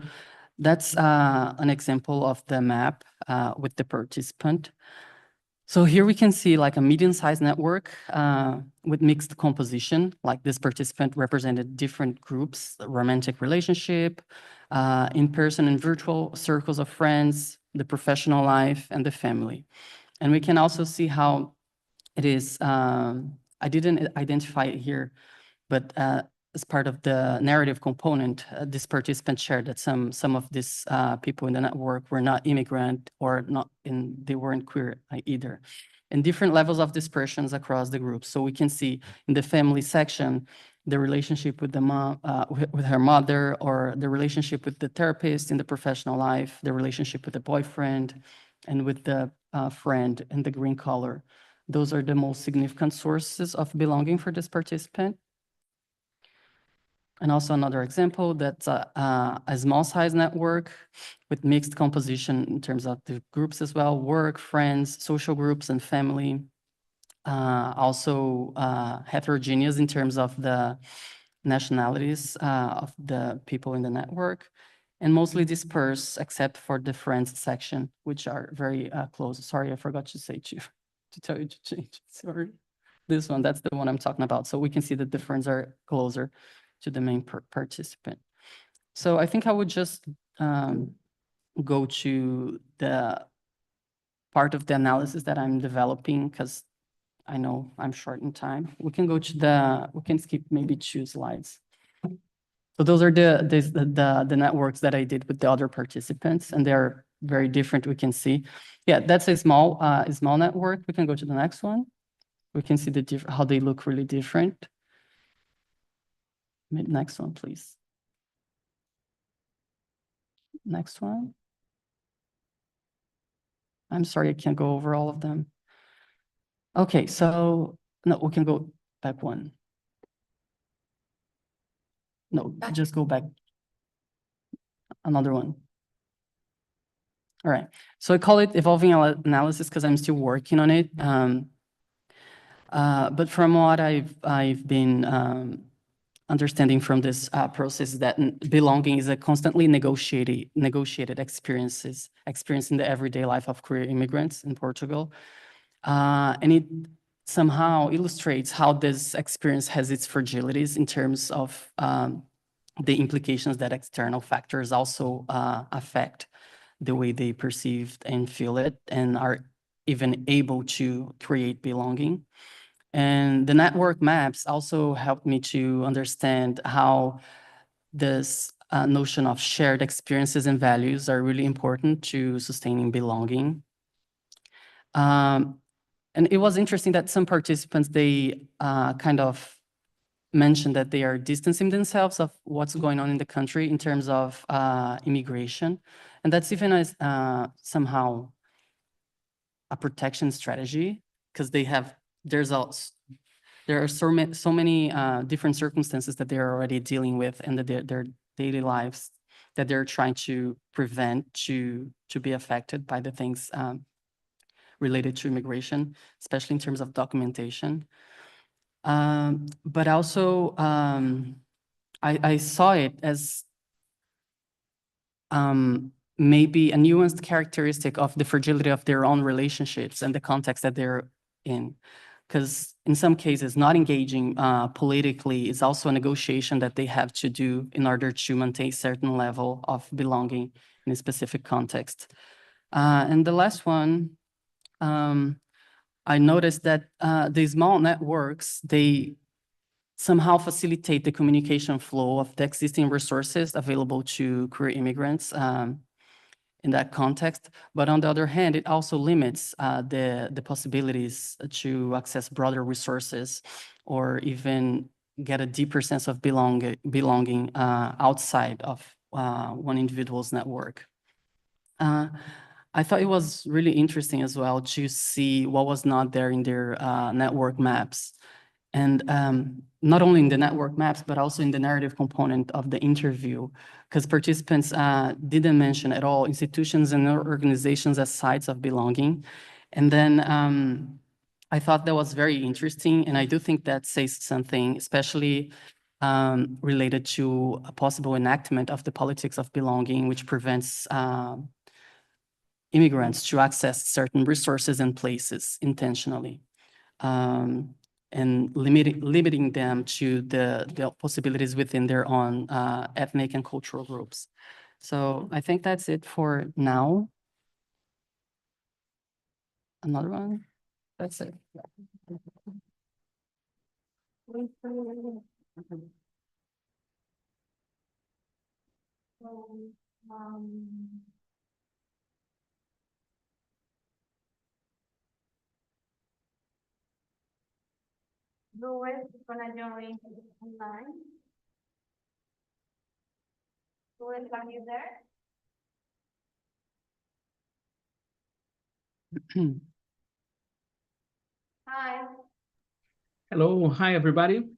that's an example of the map with the participant. So here we can see like a medium-sized network with mixed composition, like this participant represented different groups, romantic relationship, in-person and virtual circles of friends, the professional life, and the family. And we can also see how it is, I didn't identify it here, but as part of the narrative component, this participant shared that some of these people in the network were not immigrant or they weren't queer either, and different levels of dispersions across the group. So we can see in the family section, the relationship with the mom, with her mother, or the relationship with the therapist in the professional life, the relationship with the boyfriend, and with the friend in the green color. Those are the most significant sources of belonging for this participant. And also another example, that's a small size network with mixed composition in terms of the groups as well, work, friends, social groups, and family. Also heterogeneous in terms of the nationalities of the people in the network, and mostly dispersed except for the friends section, which are very close. Sorry, I forgot to say to tell you to change. Sorry. This one, that's the one I'm talking about. So we can see that the friends are closer to the main participant. So I think I would just go to the part of the analysis that I'm developing, because I know I'm short in time. We can go to we can skip maybe 2 slides. So those are the networks that I did with the other participants, and they're very different, we can see. Yeah, that's a small network. We can go to the next one. We can see how they look really different. Next one, please. Next one. I'm sorry, I can't go over all of them. Okay, so no, we can go back one. No, just go back. Another one. All right, so I call it evolving analysis because I'm still working on it. But from what I've been understanding from this process is that belonging is a constantly negotiated experience in the everyday life of queer immigrants in Portugal. And it somehow illustrates how this experience has its fragilities in terms of the implications that external factors also affect the way they perceive and feel it and are even able to create belonging. And the network maps also helped me to understand how this notion of shared experiences and values are really important to sustaining belonging. And it was interesting that some participants, they kind of mentioned that they are distancing themselves of what's going on in the country in terms of immigration. And that's even as somehow a protection strategy, because there are so many different circumstances that they're already dealing with in their daily lives that they're trying to prevent to be affected by the things related to immigration, especially in terms of documentation. But also, I saw it as maybe a nuanced characteristic of the fragility of their own relationships and the context that they're in. Because in some cases, not engaging politically is also a negotiation that they have to do in order to maintain a certain level of belonging in a specific context. And the last one, I noticed that the small networks, they somehow facilitate the communication flow of the existing resources available to queer immigrants in that context. But on the other hand, it also limits the possibilities to access broader resources or even get a deeper sense of belonging outside of one individual's network. I thought it was really interesting as well to see what was not there in their network maps. And not only in the network maps, but also in the narrative component of the interview, because participants didn't mention at all institutions and organizations as sites of belonging. And then I thought that was very interesting, and I do think that says something, especially related to a possible enactment of the politics of belonging, which prevents immigrants to access certain resources and places intentionally. And limiting them to the possibilities within their own ethnic and cultural groups. So I think that's it for now. Another one? That's it. Louis is gonna join online. Louis, are you there? Hi. Hello, hi everybody.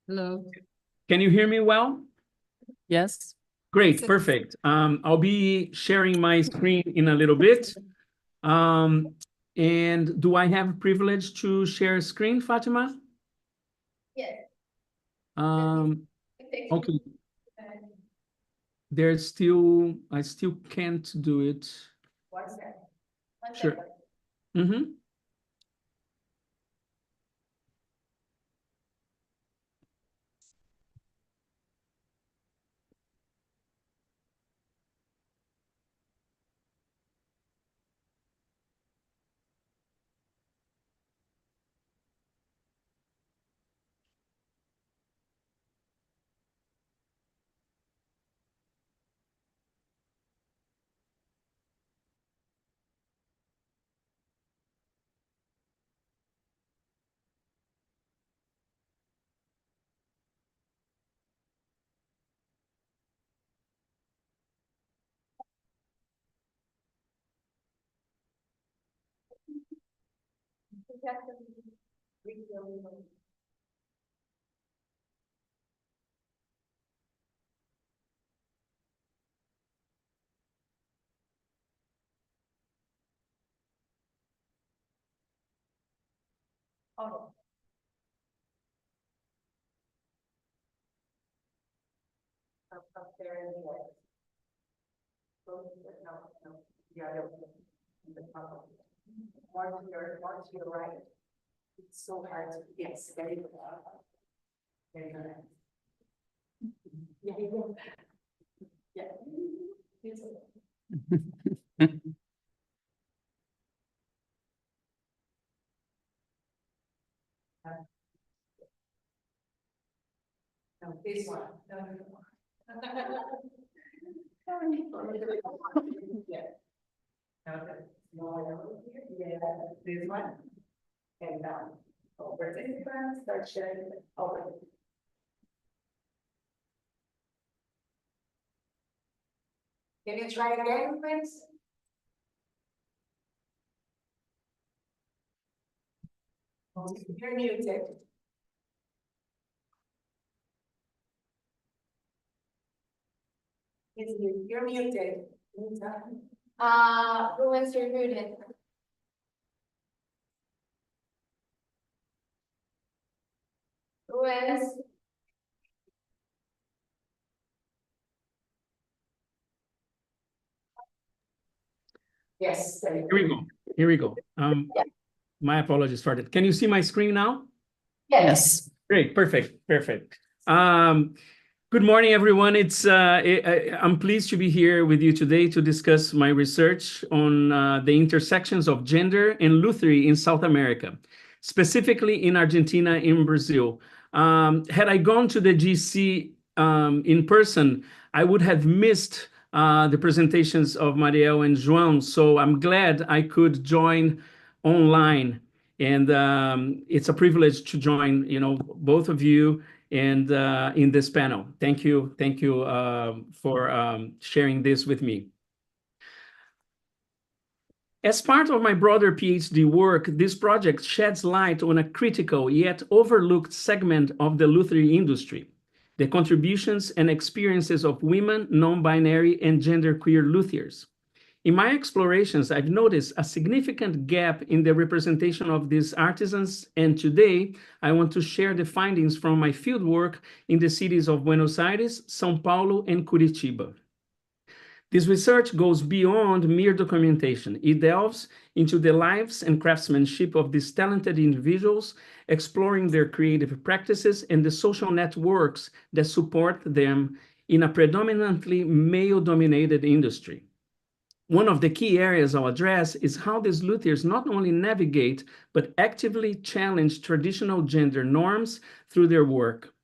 Hello. Can you hear me well? Yes. Great, perfect. I'll be sharing my screen in a little bit. And do I have privilege to share screen, Fatima? Yes. Okay, I still can't do it. One second. Sure. Mm-hmm. Oh. Up there in the way. No, no, the other one. The top. More to your right. It's so hard to, yes, there you go. There you go. Yeah, you go. Yeah. No, this one. No, no, no. Yeah. Okay. Yeah, this one. And over this one, start sharing over. Can you try again, please? You're muted. You're muted. Ruins, you're muted. Ruins. Yes. there you Here we go. Here we go. My apologies for that. Can you see my screen now? Yes. Great, perfect, perfect. Good morning, everyone. I'm pleased to be here with you today to discuss my research on the intersections of gender and lutherie in South America, specifically in Argentina and Brazil. Had I gone to the GC in person, I would have missed the presentations of Mariel and João, so I'm glad I could join online. And it's a privilege to join, both of you and in this panel. Thank you for sharing this with me. As part of my broader PhD work, this project sheds light on a critical yet overlooked segment of the lutherie industry, the contributions and experiences of women, non-binary, and genderqueer luthiers. In my explorations, I've noticed a significant gap in the representation of these artisans, and today I want to share the findings from my fieldwork in the cities of Buenos Aires, São Paulo, and Curitiba. This research goes beyond mere documentation. It delves into the lives and craftsmanship of these talented individuals, exploring their creative practices and the social networks that support them in a predominantly male-dominated industry. One of the key areas I'll address is how these luthiers not only navigate, but actively challenge traditional gender norms through their work.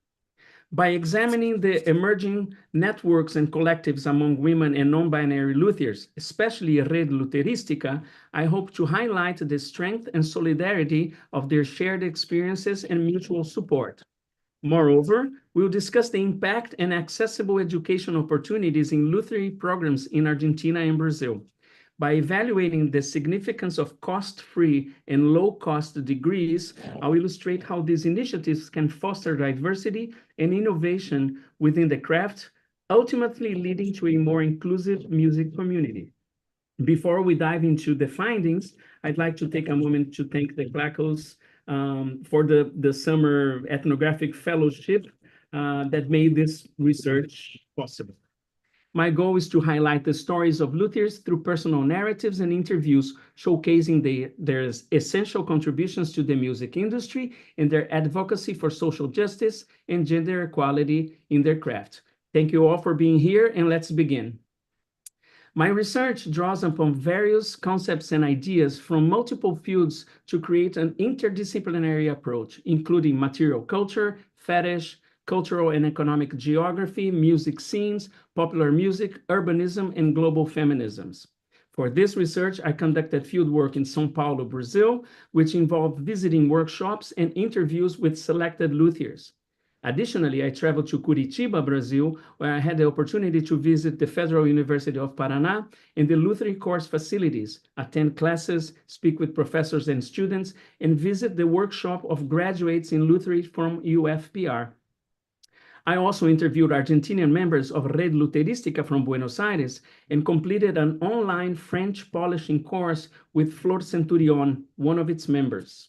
By examining the emerging networks and collectives among women and non-binary luthiers, especially Red Luterística, I hope to highlight the strength and solidarity of their shared experiences and mutual support. Moreover, we'll discuss the impact and accessible education opportunities in lutherie programs in Argentina and Brazil. By evaluating the significance of cost-free and low-cost degrees, I'll illustrate how these initiatives can foster diversity and innovation within the craft, ultimately leading to a more inclusive music community. Before we dive into the findings, I'd like to take a moment to thank the Clacls for the Summer Ethnographic Fellowship that made this research possible. My goal is to highlight the stories of luthiers through personal narratives and interviews, showcasing their essential contributions to the music industry and their advocacy for social justice and gender equality in their craft. Thank you all for being here, and let's begin. My research draws upon various concepts and ideas from multiple fields to create an interdisciplinary approach, including material culture, fetish, cultural and economic geography, music scenes, popular music, urbanism, and global feminisms. For this research, I conducted fieldwork in São Paulo, Brazil, which involved visiting workshops and interviews with selected luthiers. Additionally, I traveled to Curitiba, Brazil, where I had the opportunity to visit the Federal University of Paraná and the lutherie course facilities, attend classes, speak with professors and students, and visit the workshop of graduates in lutherie from UFPR. I also interviewed Argentinian members of Red Luterística from Buenos Aires and completed an online French polishing course with Flor Centurion, one of its members.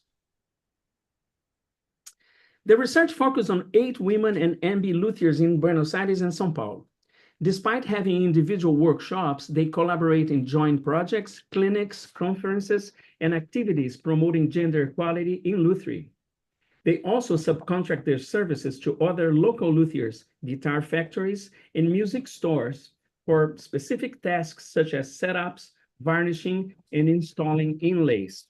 The research focused on 8 women and MB luthiers in Buenos Aires and São Paulo. Despite having individual workshops, they collaborate in joint projects, clinics, conferences, and activities promoting gender equality in lutherie. They also subcontract their services to other local luthiers, guitar factories, and music stores for specific tasks such as setups, varnishing, and installing inlays.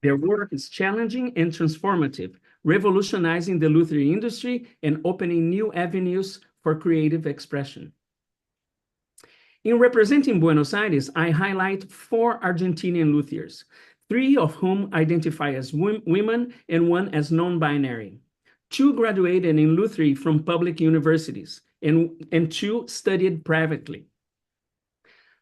Their work is challenging and transformative, revolutionizing the lutherie industry and opening new avenues for creative expression. In representing Buenos Aires, I highlight 4 Argentinian luthiers, 3 of whom identify as women and 1 as non-binary. 2 graduated in lutherie from public universities, and 2 studied privately.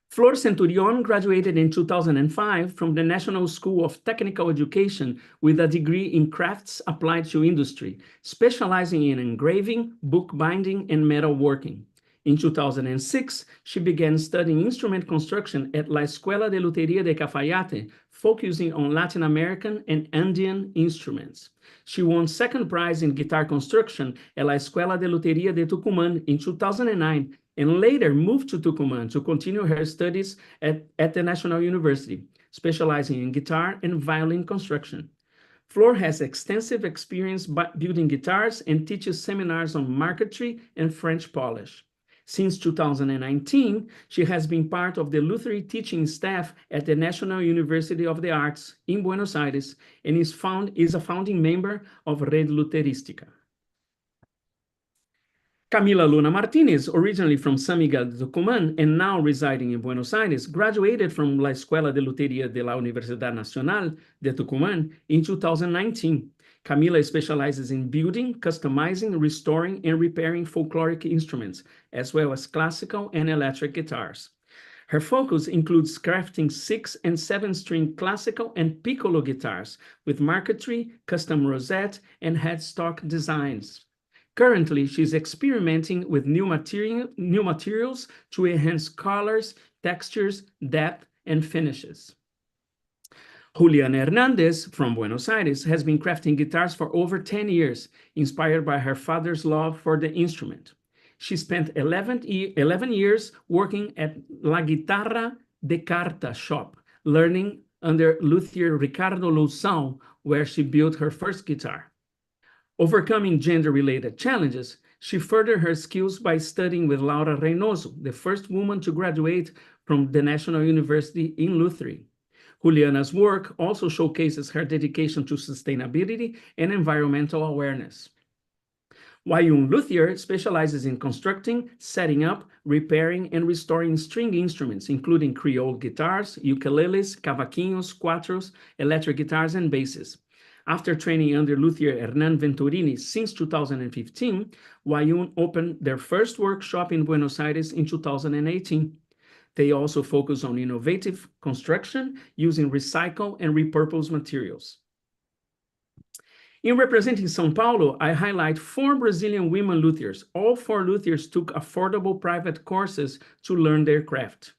Flor Centurion graduated in 2005 from the National School of Technical Education with a degree in crafts applied to industry, specializing in engraving, bookbinding, and metalworking. In 2006, she began studying instrument construction at La Escuela de Lutería de Cafayate, focusing on Latin American and Andean instruments. She won second prize in guitar construction at La Escuela de Lutería de Tucumán in 2009, and later moved to Tucumán to continue her studies at the National University, specializing in guitar and violin construction. Flor has extensive experience building guitars and teaches seminars on marquetry and French polish. Since 2019, she has been part of the lutherie teaching staff at the National University of the Arts in Buenos Aires and is a founding member of Red Luterística. Camila Luna Martinez, originally from San Miguel de Tucumán and now residing in Buenos Aires, graduated from La Escuela de Lutería de la Universidad Nacional de Tucumán in 2019. Camila specializes in building, customizing, restoring, and repairing folkloric instruments, as well as classical and electric guitars. Her focus includes crafting 6- and 7-string classical and piccolo guitars with marquetry, custom rosette, and headstock designs. Currently, she's experimenting with new materials to enhance colors, textures, depth, and finishes. Juliana Hernandez from Buenos Aires has been crafting guitars for over 10 years, inspired by her father's love for the instrument. She spent 11 years working at La Guitarra de Carta shop, learning under luthier Ricardo Loução, where she built her first guitar. Overcoming gender-related challenges, she furthered her skills by studying with Laura Reynoso, the first woman to graduate from the National University in Lutherie. Juliana's work also showcases her dedication to sustainability and environmental awareness. Wayun Luthier specializes in constructing, setting up, repairing, and restoring string instruments, including Creole guitars, ukuleles, cavaquinhos, cuatros, electric guitars, and basses. After training under luthier Hernan Venturini since 2015, Wayun opened their first workshop in Buenos Aires in 2018. They also focus on innovative construction using recycled and repurposed materials. In representing São Paulo, I highlight 4 Brazilian women luthiers. All 4 luthiers took affordable private courses to learn their craft.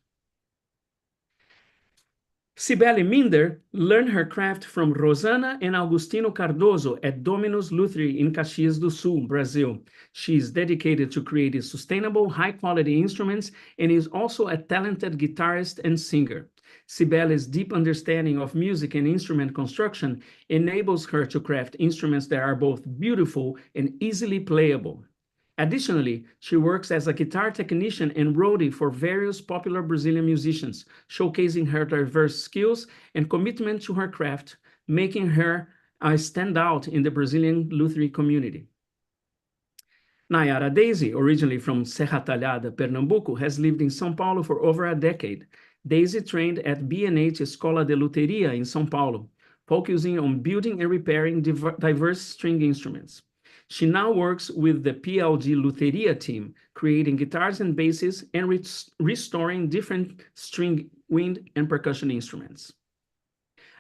Cibele Minder learned her craft from Rosana and Agustino Cardoso at Dominus Lutherie in Caxias do Sul, Brazil. She is dedicated to creating sustainable, high-quality instruments and is also a talented guitarist and singer. Cibele's deep understanding of music and instrument construction enables her to craft instruments that are both beautiful and easily playable. Additionally, she works as a guitar technician and roadie for various popular Brazilian musicians, showcasing her diverse skills and commitment to her craft, making her a standout in the Brazilian lutherie community. Nayara Daisy, originally from Serra Talhada, Pernambuco, has lived in São Paulo for over a decade. Daisy trained at B&H Escola de Luteria in São Paulo, focusing on building and repairing diverse string instruments. She now works with the PLG Luteria team, creating guitars and basses and restoring different string, wind, and percussion instruments.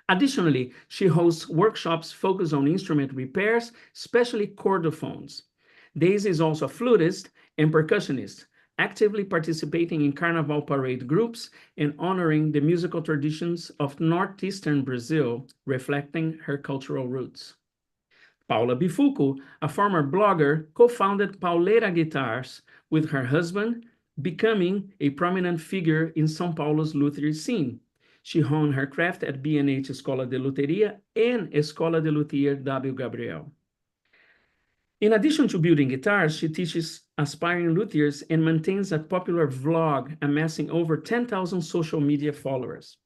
Additionally, she hosts workshops focused on instrument repairs, especially chordophones. Daisy is also a flutist and percussionist, actively participating in carnival parade groups and honoring the musical traditions of northeastern Brazil, reflecting her cultural roots. Paula Bifuco, a former blogger, co-founded Pauleira Guitars with her husband, becoming a prominent figure in São Paulo's lutherie scene. She honed her craft at B&H Escola de Luteria and Escola de Luthier W. Gabriel. In addition to building guitars, she teaches aspiring luthiers and maintains a popular vlog, amassing over 10,000 social media followers.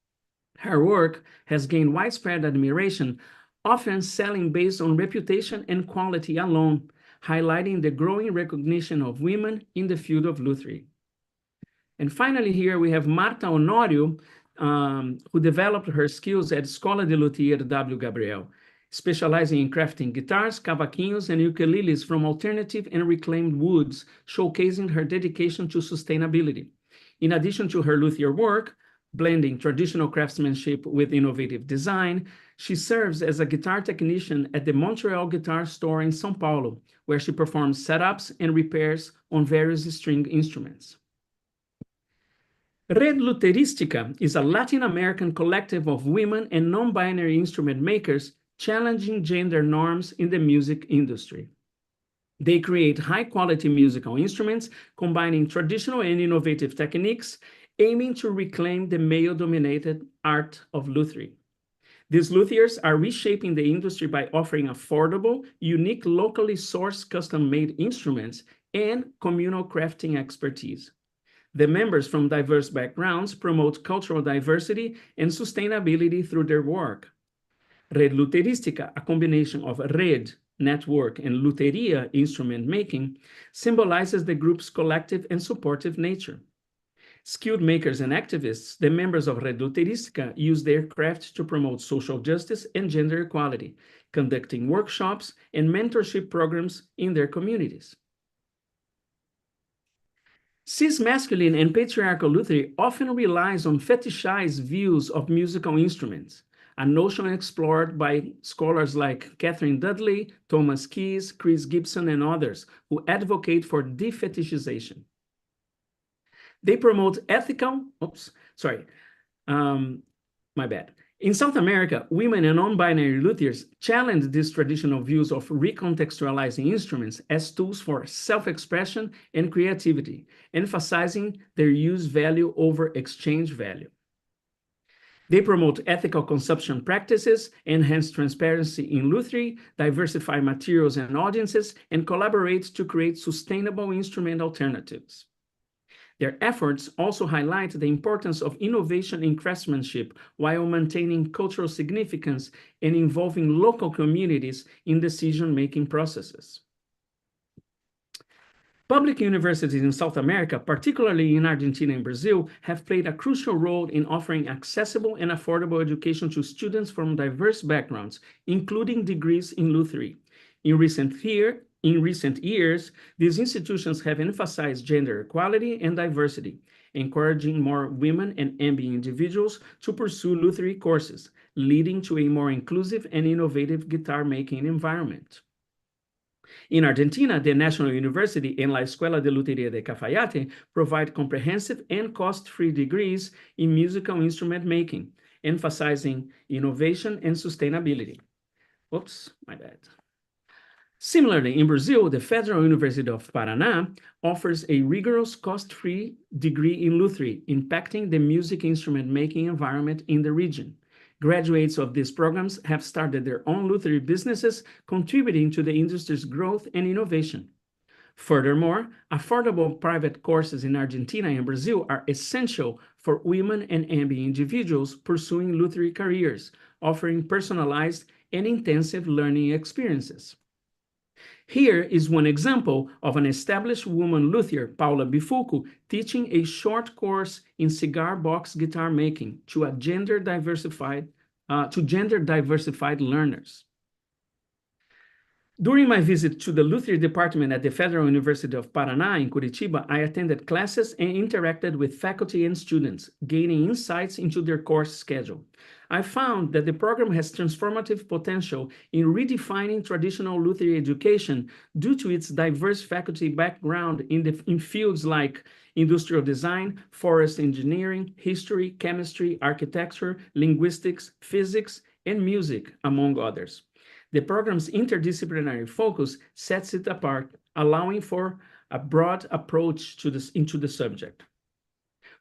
Her work has gained widespread admiration, often selling based on reputation and quality alone, highlighting the growing recognition of women in the field of lutherie. And finally, here we have Marta Honorio, who developed her skills at Escola de Luthier W. Gabriel, specializing in crafting guitars, cavaquinhos, and ukuleles from alternative and reclaimed woods, showcasing her dedication to sustainability. In addition to her luthier work, Blending traditional craftsmanship with innovative design, she serves as a guitar technician at the Montreal Guitar Store in São Paulo, where she performs setups and repairs on various string instruments. Red Luterística is a Latin American collective of women and non-binary instrument makers challenging gender norms in the music industry. They create high-quality musical instruments, combining traditional and innovative techniques, aiming to reclaim the male-dominated art of lutherie. These luthiers are reshaping the industry by offering affordable, unique, locally sourced, custom-made instruments and communal crafting expertise. The members from diverse backgrounds promote cultural diversity and sustainability through their work. Red Luterística, a combination of red, network, and luteria, instrument making, symbolizes the group's collective and supportive nature. Skilled makers and activists, the members of Red Luterística use their craft to promote social justice and gender equality, conducting workshops and mentorship programs in their communities. Cis-masculine and patriarchal lutherie often relies on fetishized views of musical instruments, a notion explored by scholars like Catherine Dudley, Thomas Keyes, Chris Gibson, and others who advocate for defetishization. They promote ethical, my bad. In South America, women and non-binary luthiers challenge these traditional views of recontextualizing instruments as tools for self-expression and creativity, emphasizing their use value over exchange value. They promote ethical consumption practices, enhance transparency in lutherie, diversify materials and audiences, and collaborate to create sustainable instrument alternatives. Their efforts also highlight the importance of innovation in craftsmanship while maintaining cultural significance and involving local communities in decision-making processes. Public universities in South America, particularly in Argentina and Brazil, have played a crucial role in offering accessible and affordable education to students from diverse backgrounds, including degrees in lutherie. In recent years, these institutions have emphasized gender equality and diversity, encouraging more women and ambient individuals to pursue lutherie courses, leading to a more inclusive and innovative guitar-making environment. In Argentina, the National University and La Escuela de Lutería de Cafayate provide comprehensive and cost-free degrees in musical instrument making, emphasizing innovation and sustainability. Oops, my bad. Similarly, in Brazil, the Federal University of Paraná offers a rigorous cost-free degree in lutherie, impacting the music instrument making environment in the region. Graduates of these programs have started their own lutherie businesses, contributing to the industry's growth and innovation. Furthermore, affordable private courses in Argentina and Brazil are essential for women and ambient individuals pursuing lutherie careers, offering personalized and intensive learning experiences. Here is one example of an established woman luthier, Paula Bifulco, teaching a short course in cigar box guitar making to gender diversified learners. During my visit to the lutherie department at the Federal University of Paraná in Curitiba, I attended classes and interacted with faculty and students, gaining insights into their course schedule. I found that the program has transformative potential in redefining traditional lutherie education due to its diverse faculty background in fields like industrial design, forest engineering, history, chemistry, architecture, linguistics, physics, and music, among others. The program's interdisciplinary focus sets it apart, allowing for a broad approach into the subject.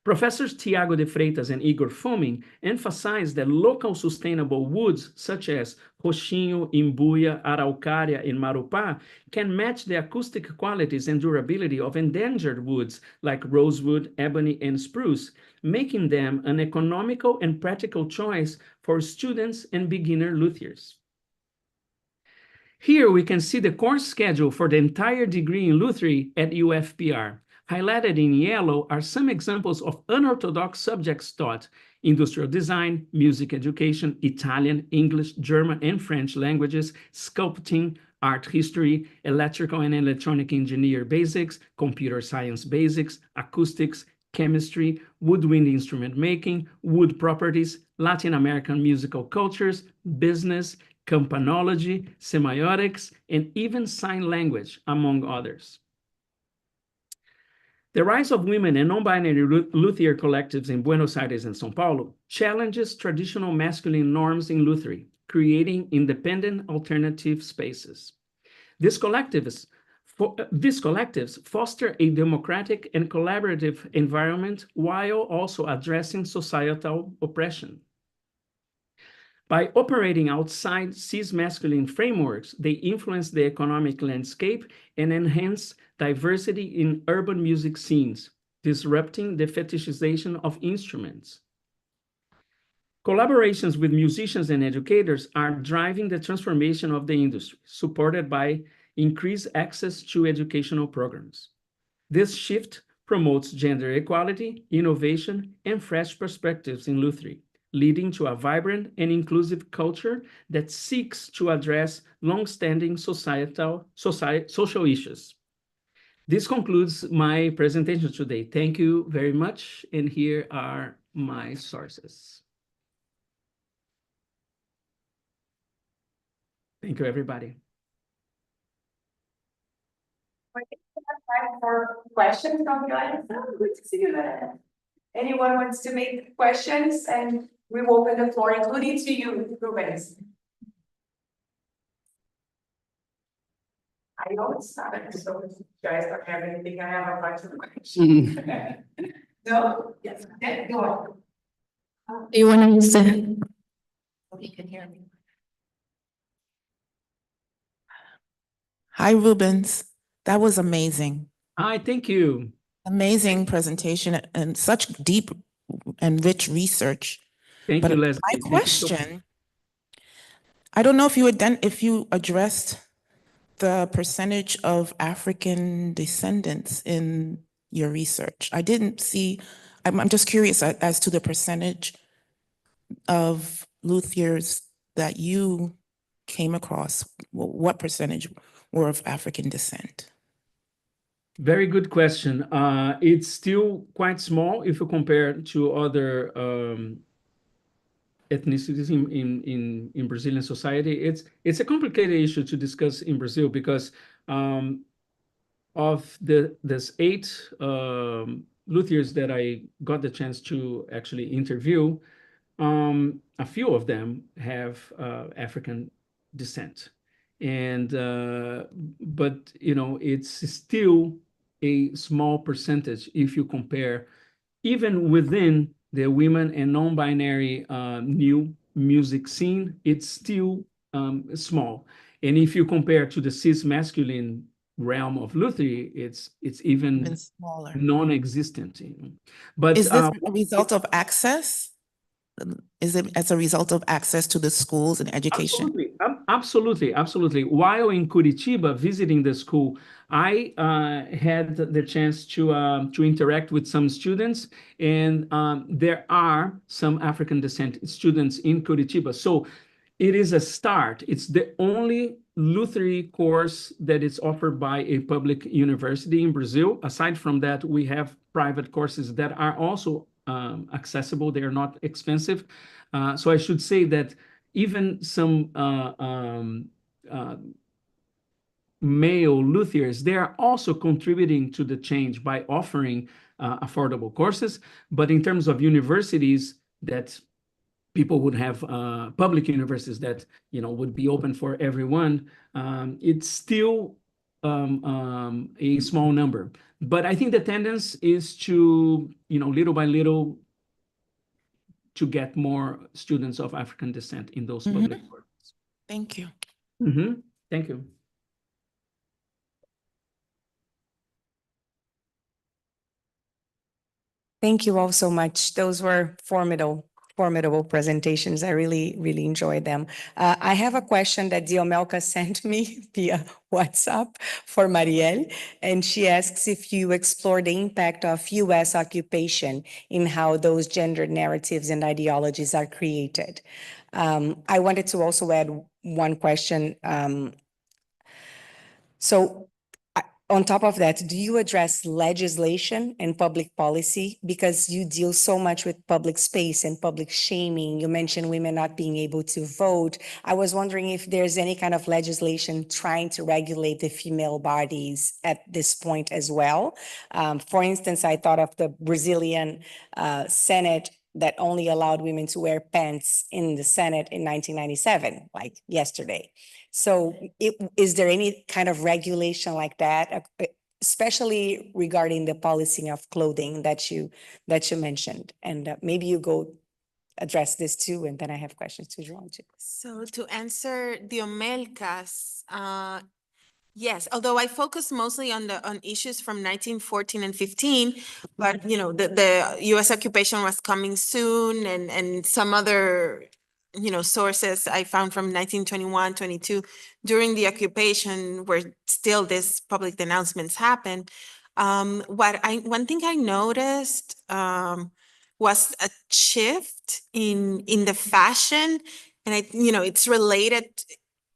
Professors Tiago de Freitas and Igor Fomin emphasize that local sustainable woods such as roxinho, imbuia, araucária, and marupá can match the acoustic qualities and durability of endangered woods like rosewood, ebony, and spruce, making them an economical and practical choice for students and beginner luthiers. Here we can see the course schedule for the entire degree in lutherie at UFPR. Highlighted in yellow are some examples of unorthodox subjects taught: industrial design, music education, Italian, English, German, and French languages, sculpting, art history, electrical and electronic engineer basics, computer science basics, acoustics, chemistry, woodwind instrument making, wood properties, Latin American musical cultures, business, campanology, semiotics, and even sign language, among others. The rise of women and non-binary luthier collectives in Buenos Aires and São Paulo challenges traditional masculine norms in lutherie, creating independent alternative spaces. These collectives foster a democratic and collaborative environment while also addressing societal oppression. By operating outside cis-masculine frameworks, they influence the economic landscape and enhance diversity in urban music scenes, disrupting the fetishization of instruments. Collaborations with musicians and educators are driving the transformation of the industry, supported by increased access to educational programs. This shift promotes gender equality, innovation, and fresh perspectives in lutherie, leading to a vibrant and inclusive culture that seeks to address long-standing social issues. This concludes my presentation today. Thank you very much, and here are my sources. Thank you, everybody. Time for questions from the audience. Oh, good to see you there. Anyone wants to make questions, and we will open the floor, including to you, Rubens. I know it's not, so if you guys don't have anything, I have a bunch of questions. No? Yes, okay, go on. Do you want to use the? You can hear me. Hi, Rubens. That was amazing. Hi, thank you. Amazing presentation and such deep and rich research. Thank But you, Leslie. my Thank you so much. question, I don't know if you addressed the percentage of African descendants in your research. I didn't see, I'm just curious as to the percentage of luthiers that you came across. What percentage were of African descent? Very good question. It's still quite small if you compare to other ethnicities in Brazilian society. It's a complicated issue to discuss in Brazil because of there's 8 luthiers that I got the chance to actually interview. A few of them have African descent, and but it's still a small percentage if you compare even within the women and non-binary new music scene. It's still small, and if you compare to the cis-masculine realm of lutherie, it's even smaller. non-existent. But is this a result of access? Is it as a result of access to the schools and education? Absolutely. While in Curitiba visiting the school, I had the chance to interact with some students, and there are some African descent students in Curitiba. So it is a start. It's the only lutherie course that is offered by a public university in Brazil. Aside from that, we have private courses that are also accessible. They are not expensive. So I should say that even some male luthiers, they are also contributing to the change by offering affordable courses. But in terms of universities that people would have, public universities that would be open for everyone, it's still a small number. But I think the tendency is to, little by little, to get more students of African descent in those public courses. Thank you. Thank you. Thank you all so much. Those were formidable presentations. I really enjoyed them. I have a question that Diomelka sent me via WhatsApp for Marielle, and she asks if you explore the impact of U.S. occupation in how those gender narratives and ideologies are created. I wanted to also add one question. So On top of that, do you address legislation and public policy? Because you deal so much with public space and public shaming. You mentioned women not being able to vote. I was wondering if there's any kind of legislation trying to regulate the female bodies at this point as well. For instance, I thought of the Brazilian Senate that only allowed women to wear pants in the Senate in 1997, like yesterday. So is there any kind of regulation like that, especially regarding the policing of clothing that you mentioned? And maybe you go address this too, and then I have questions to Joan too. So to answer Diomelcas, yes, although I focus mostly on issues from 1914 and 15, but the US occupation was coming soon, and some other sources I found from 1921, 22 during the occupation where still these public denouncements happen. One thing I noticed was a shift in the fashion, and it's related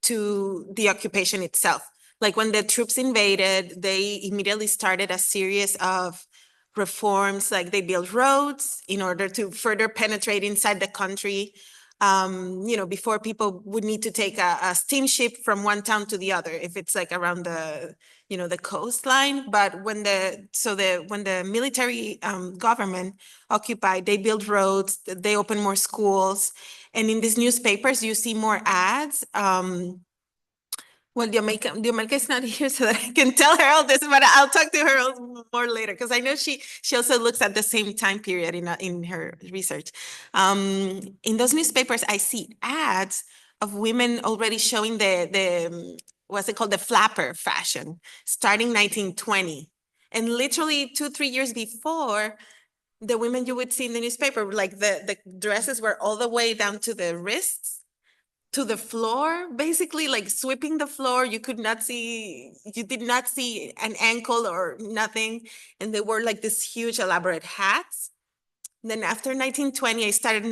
to the occupation itself. Like when the troops invaded, they immediately started a series of reforms, like they built roads in order to further penetrate inside the country. Before people would need to take a steamship from one town to the other, if it's like around the coastline. But when the military government occupied, they built roads, they opened more schools. And in these newspapers, you see more ads. Well, Diomelca is not here so that I can tell her all this, but I'll talk to her more later because I know she also looks at the same time period in her research. In those newspapers, I see ads of women already showing the what's it called, the flapper fashion, starting 1920. And literally 2-3 years before, the women you would see in the newspaper, like the dresses were all the way down to the wrists, to the floor, basically like sweeping the floor. You did not see an ankle or nothing. And they wore like this huge elaborate hats. Then after 1920, I started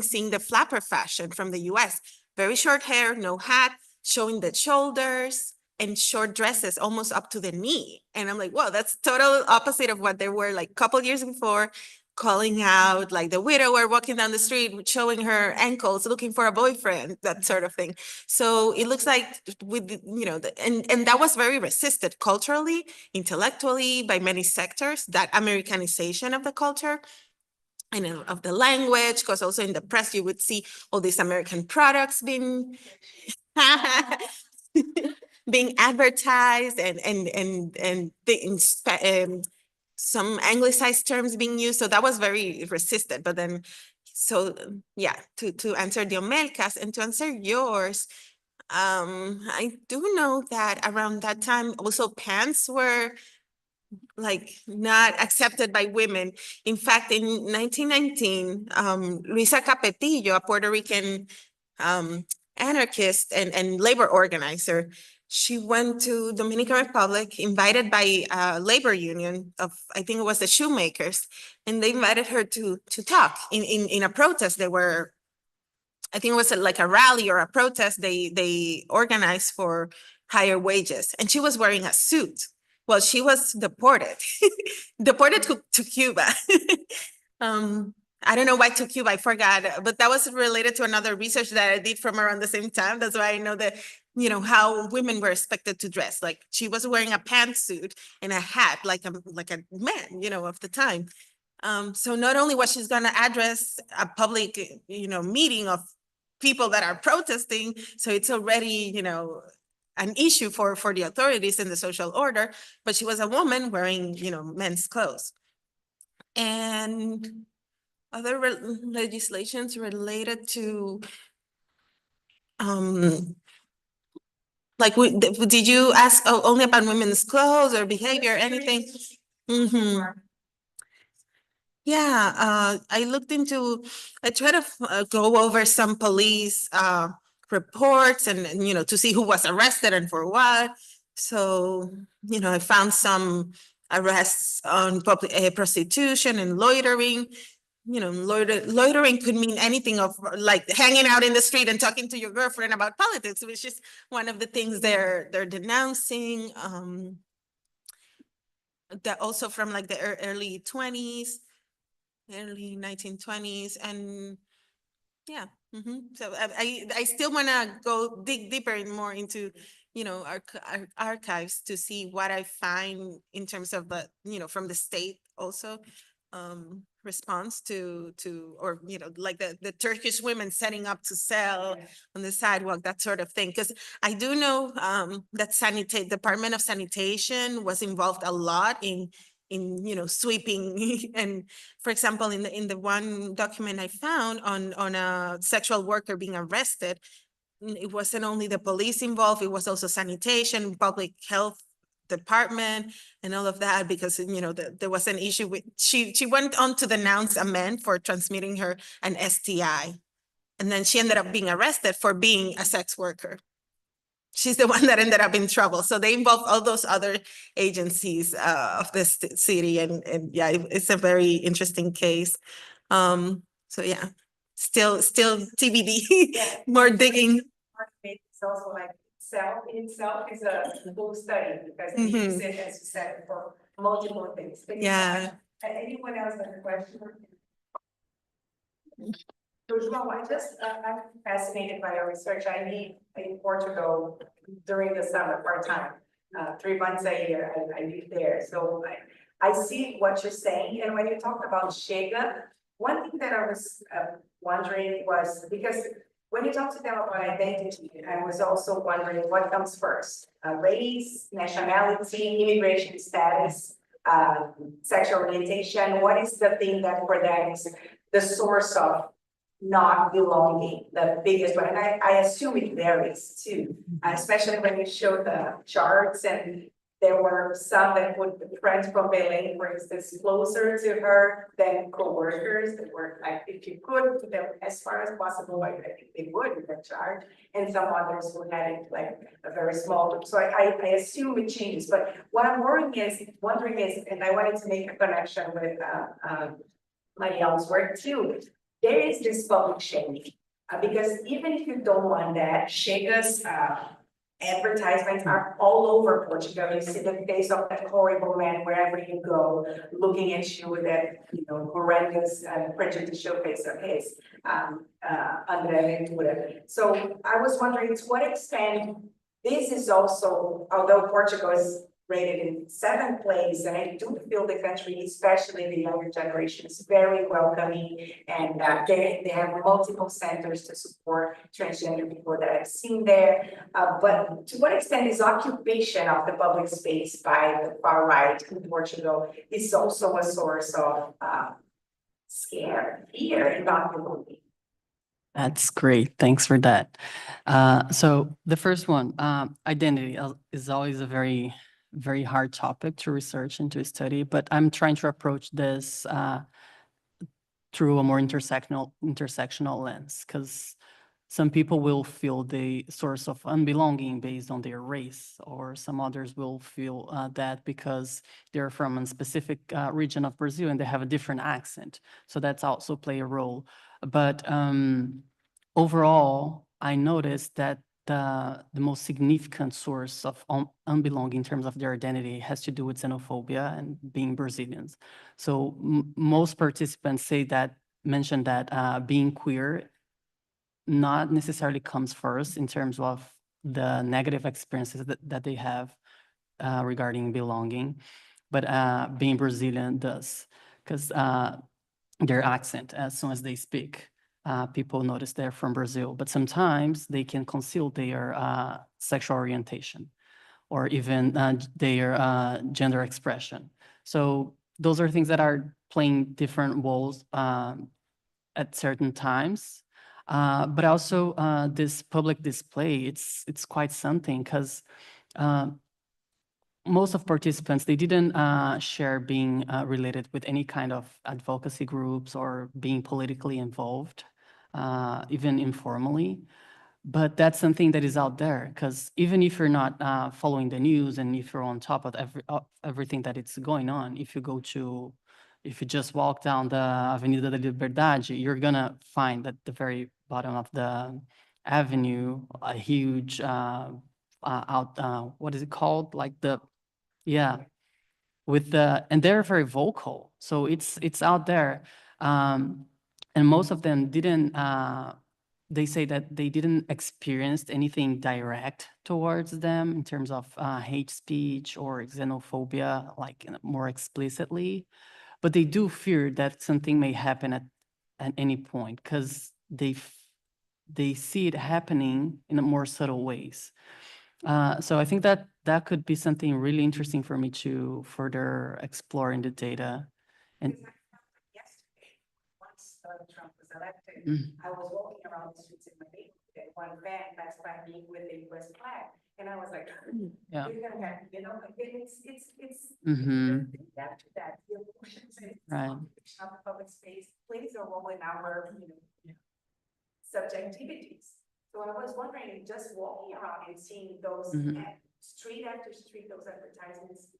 seeing the flapper fashion from the US. Very short hair, no hat, showing the shoulders, and short dresses almost up to the knee. And I'm like, whoa, that's total opposite of what they were like a couple years before, calling out like the widower walking down the street, showing her ankles, looking for a boyfriend, that sort of thing. So it looks like and that was very resisted culturally, intellectually, by many sectors, that Americanization of the culture and of the language, because also in the press, you would see all these American products being being advertised and some anglicized terms being used. So that was very resisted. But then, yeah, to answer Diomelcas and to answer yours, I do know that around that time, also pants were like not accepted by women. In fact, in 1919, Luisa Capetillo, a Puerto Rican anarchist and labor organizer, she went to Dominican Republic, invited by a labor union of, I think it was the shoemakers, and they invited her to talk in a protest. They were, I think it was like a rally or a protest they organized for higher wages, and she was wearing a suit. Well, she was deported, deported to Cuba. I don't know why to Cuba, I forgot, but that was related to another research that I did from around the same time. That's why I know that, how women were expected to dress. Like she was wearing a pantsuit and a hat, like a man, of the time. So not only was she's gonna address a public, meeting of people that are protesting, so it's already, an issue for the authorities in the social order, but she was a woman wearing, men's clothes. And other legislations related to, like, did you ask only about women's clothes or behavior, anything? Yeah, I try to go over some police reports and to see who was arrested and for what. So, I found some arrests on public prostitution and loitering. Loitering could mean anything of like hanging out in the street and talking to your girlfriend about politics, which is one of the things they're denouncing. that also from like the early 20s, early 1920s, and yeah. So I still want to go dig deeper and more into, archives to see what I find in terms of the, from the state also, response to, or, like the Turkish women setting up to sell on the sidewalk, that sort of thing. Because I do know that Department of Sanitation was involved a lot in sweeping. And for example, in the one document I found on a sexual worker being arrested, it wasn't only the police involved, it was also sanitation, public health department, and all of that, because there was an issue with she went on to denounce a man for transmitting her an STI, and then she ended up being arrested for being a sex worker. She's the one that ended up in trouble. So they involved all those other agencies of this city, and yeah, it's a very interesting case. So yeah, still TBD, more digging. It's also like itself is a full study because they use it, as you said, for multiple things. But Yeah. anyone else have a question? So, João, I'm fascinated by your research. I live in Portugal during the summer part-time, 3 months a year, I live there. So I see what you're saying. And when you talk about Chega, one thing that I was wondering was, because when you talk to them about identity, I was also wondering what comes first, race, nationality, immigration status, sexual orientation. What is the thing that for them is the source of not belonging, the biggest one? And I assume it varies too, especially when you show the charts, and there were some that put the friends from Belém, for instance, closer to her than co-workers that were like, if you could put them as far as possible, I think they would with that chart, and some others who had it like a very small group. So I assume it changes, but what I'm wondering is, and I wanted to make a connection with Marielle's work too, there is this public shaming, because even if you don't want that, Chega's advertisements are all over Portugal. You see the face of that horrible man wherever you go, looking at you with that, horrendous prejudicial face of his, André Ventura. So I was wondering to what extent this is also, although Portugal is rated in 7th place, and I do feel the country, especially the younger generation, is very welcoming, and they have multiple centers to support transgender people that I've seen there. But to what extent is occupation of the public space by the far right in Portugal is also a source of scare, fear, and not belonging? That's great. Thanks for that. So the first one, identity is always a very, very hard topic to research and to study, but I'm trying to approach this through a more intersectional lens, because some people will feel the source of unbelonging based on their race, or some others will feel that because they're from a specific region of Brazil and they have a different accent. So that's also play a role. But overall, I noticed that the most significant source of unbelonging in terms of their identity has to do with xenophobia and being Brazilians. So most participants mention that being queer not necessarily comes first in terms of the negative experiences that they have regarding belonging, but being Brazilian does, because their accent, as soon as they speak, people notice they're from Brazil, but sometimes they can conceal their sexual orientation or even their gender expression. So those are things that are playing different roles at certain times. But also this public display, it's quite something, because most of participants, they didn't share being related with any kind of advocacy groups or being politically involved, even informally. But that's something that is out there, because even if you're not following the news and if you're on top of everything that it's going on, if you just walk down the Avenida da Liberdade, you're gonna find at the very bottom of the avenue a huge what is it called? Like and they're very vocal. So it's out there. And most of them didn't, they say that they didn't experience anything direct towards them in terms of hate speech or xenophobia, like more explicitly, but they do fear that something may happen at any point because they see it happening in a more subtle ways. So I think that could be something really interesting for me to further explore in the data. And Yesterday, once Trump was elected, Mm. I was walking around the streets in my neighborhood, and one van passed by me with a US flag, and I was like, Yeah. we're gonna have, you know, like, it's. Mhm. After that, the emotions and Right. of the public space plays a role in our, you know, subjectivities. So I was wondering, just walking around and seeing those Mhm. street after street, those advertisements,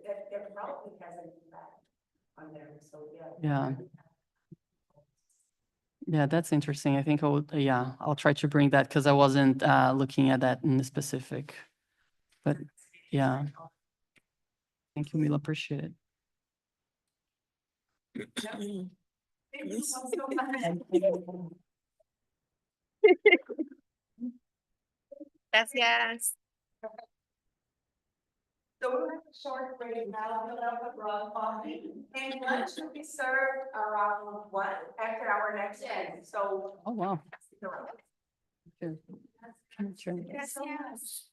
that probably has an impact on them, so yeah. Yeah. Yeah, that's interesting. I think I'll try to bring that because I wasn't looking at that in the specific. But yeah. Thank you, Mila. Appreciate it. Gracias. So we'll have a short break now, fill up the broad coffee, and lunch will be served around 1 after our next meeting, so. Oh, wow. stick around. Sure. Gracias.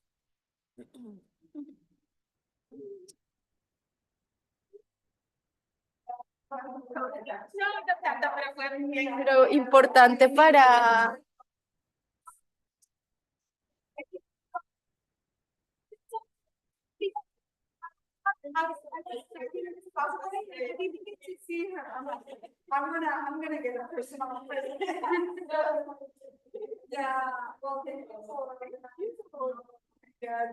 Pero importante para I'm gonna get a personal. Yeah, well, thank you for. Yeah,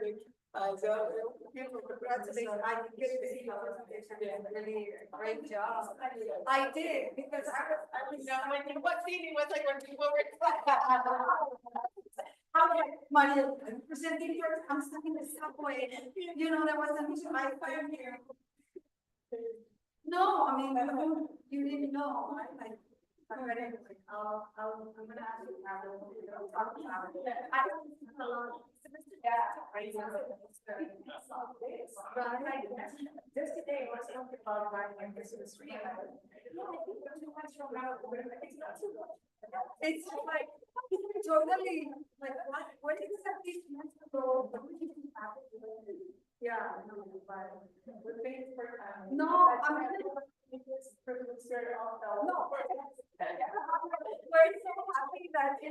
congratulations. I get to see your presentation. Really great job. I did, because I was, like, what feeling was like when people were. How like, Maria, presenting your, I'm stuck in the subway, you know, there was a mission I found here. No, I mean, you didn't know, like. I'm gonna ask you now. I don't. Yeah. Just today, I was talking about my Christmas tree. It's like, totally, like, what exactly months ago? Yeah. No, I'm gonna. No. We're so happy that in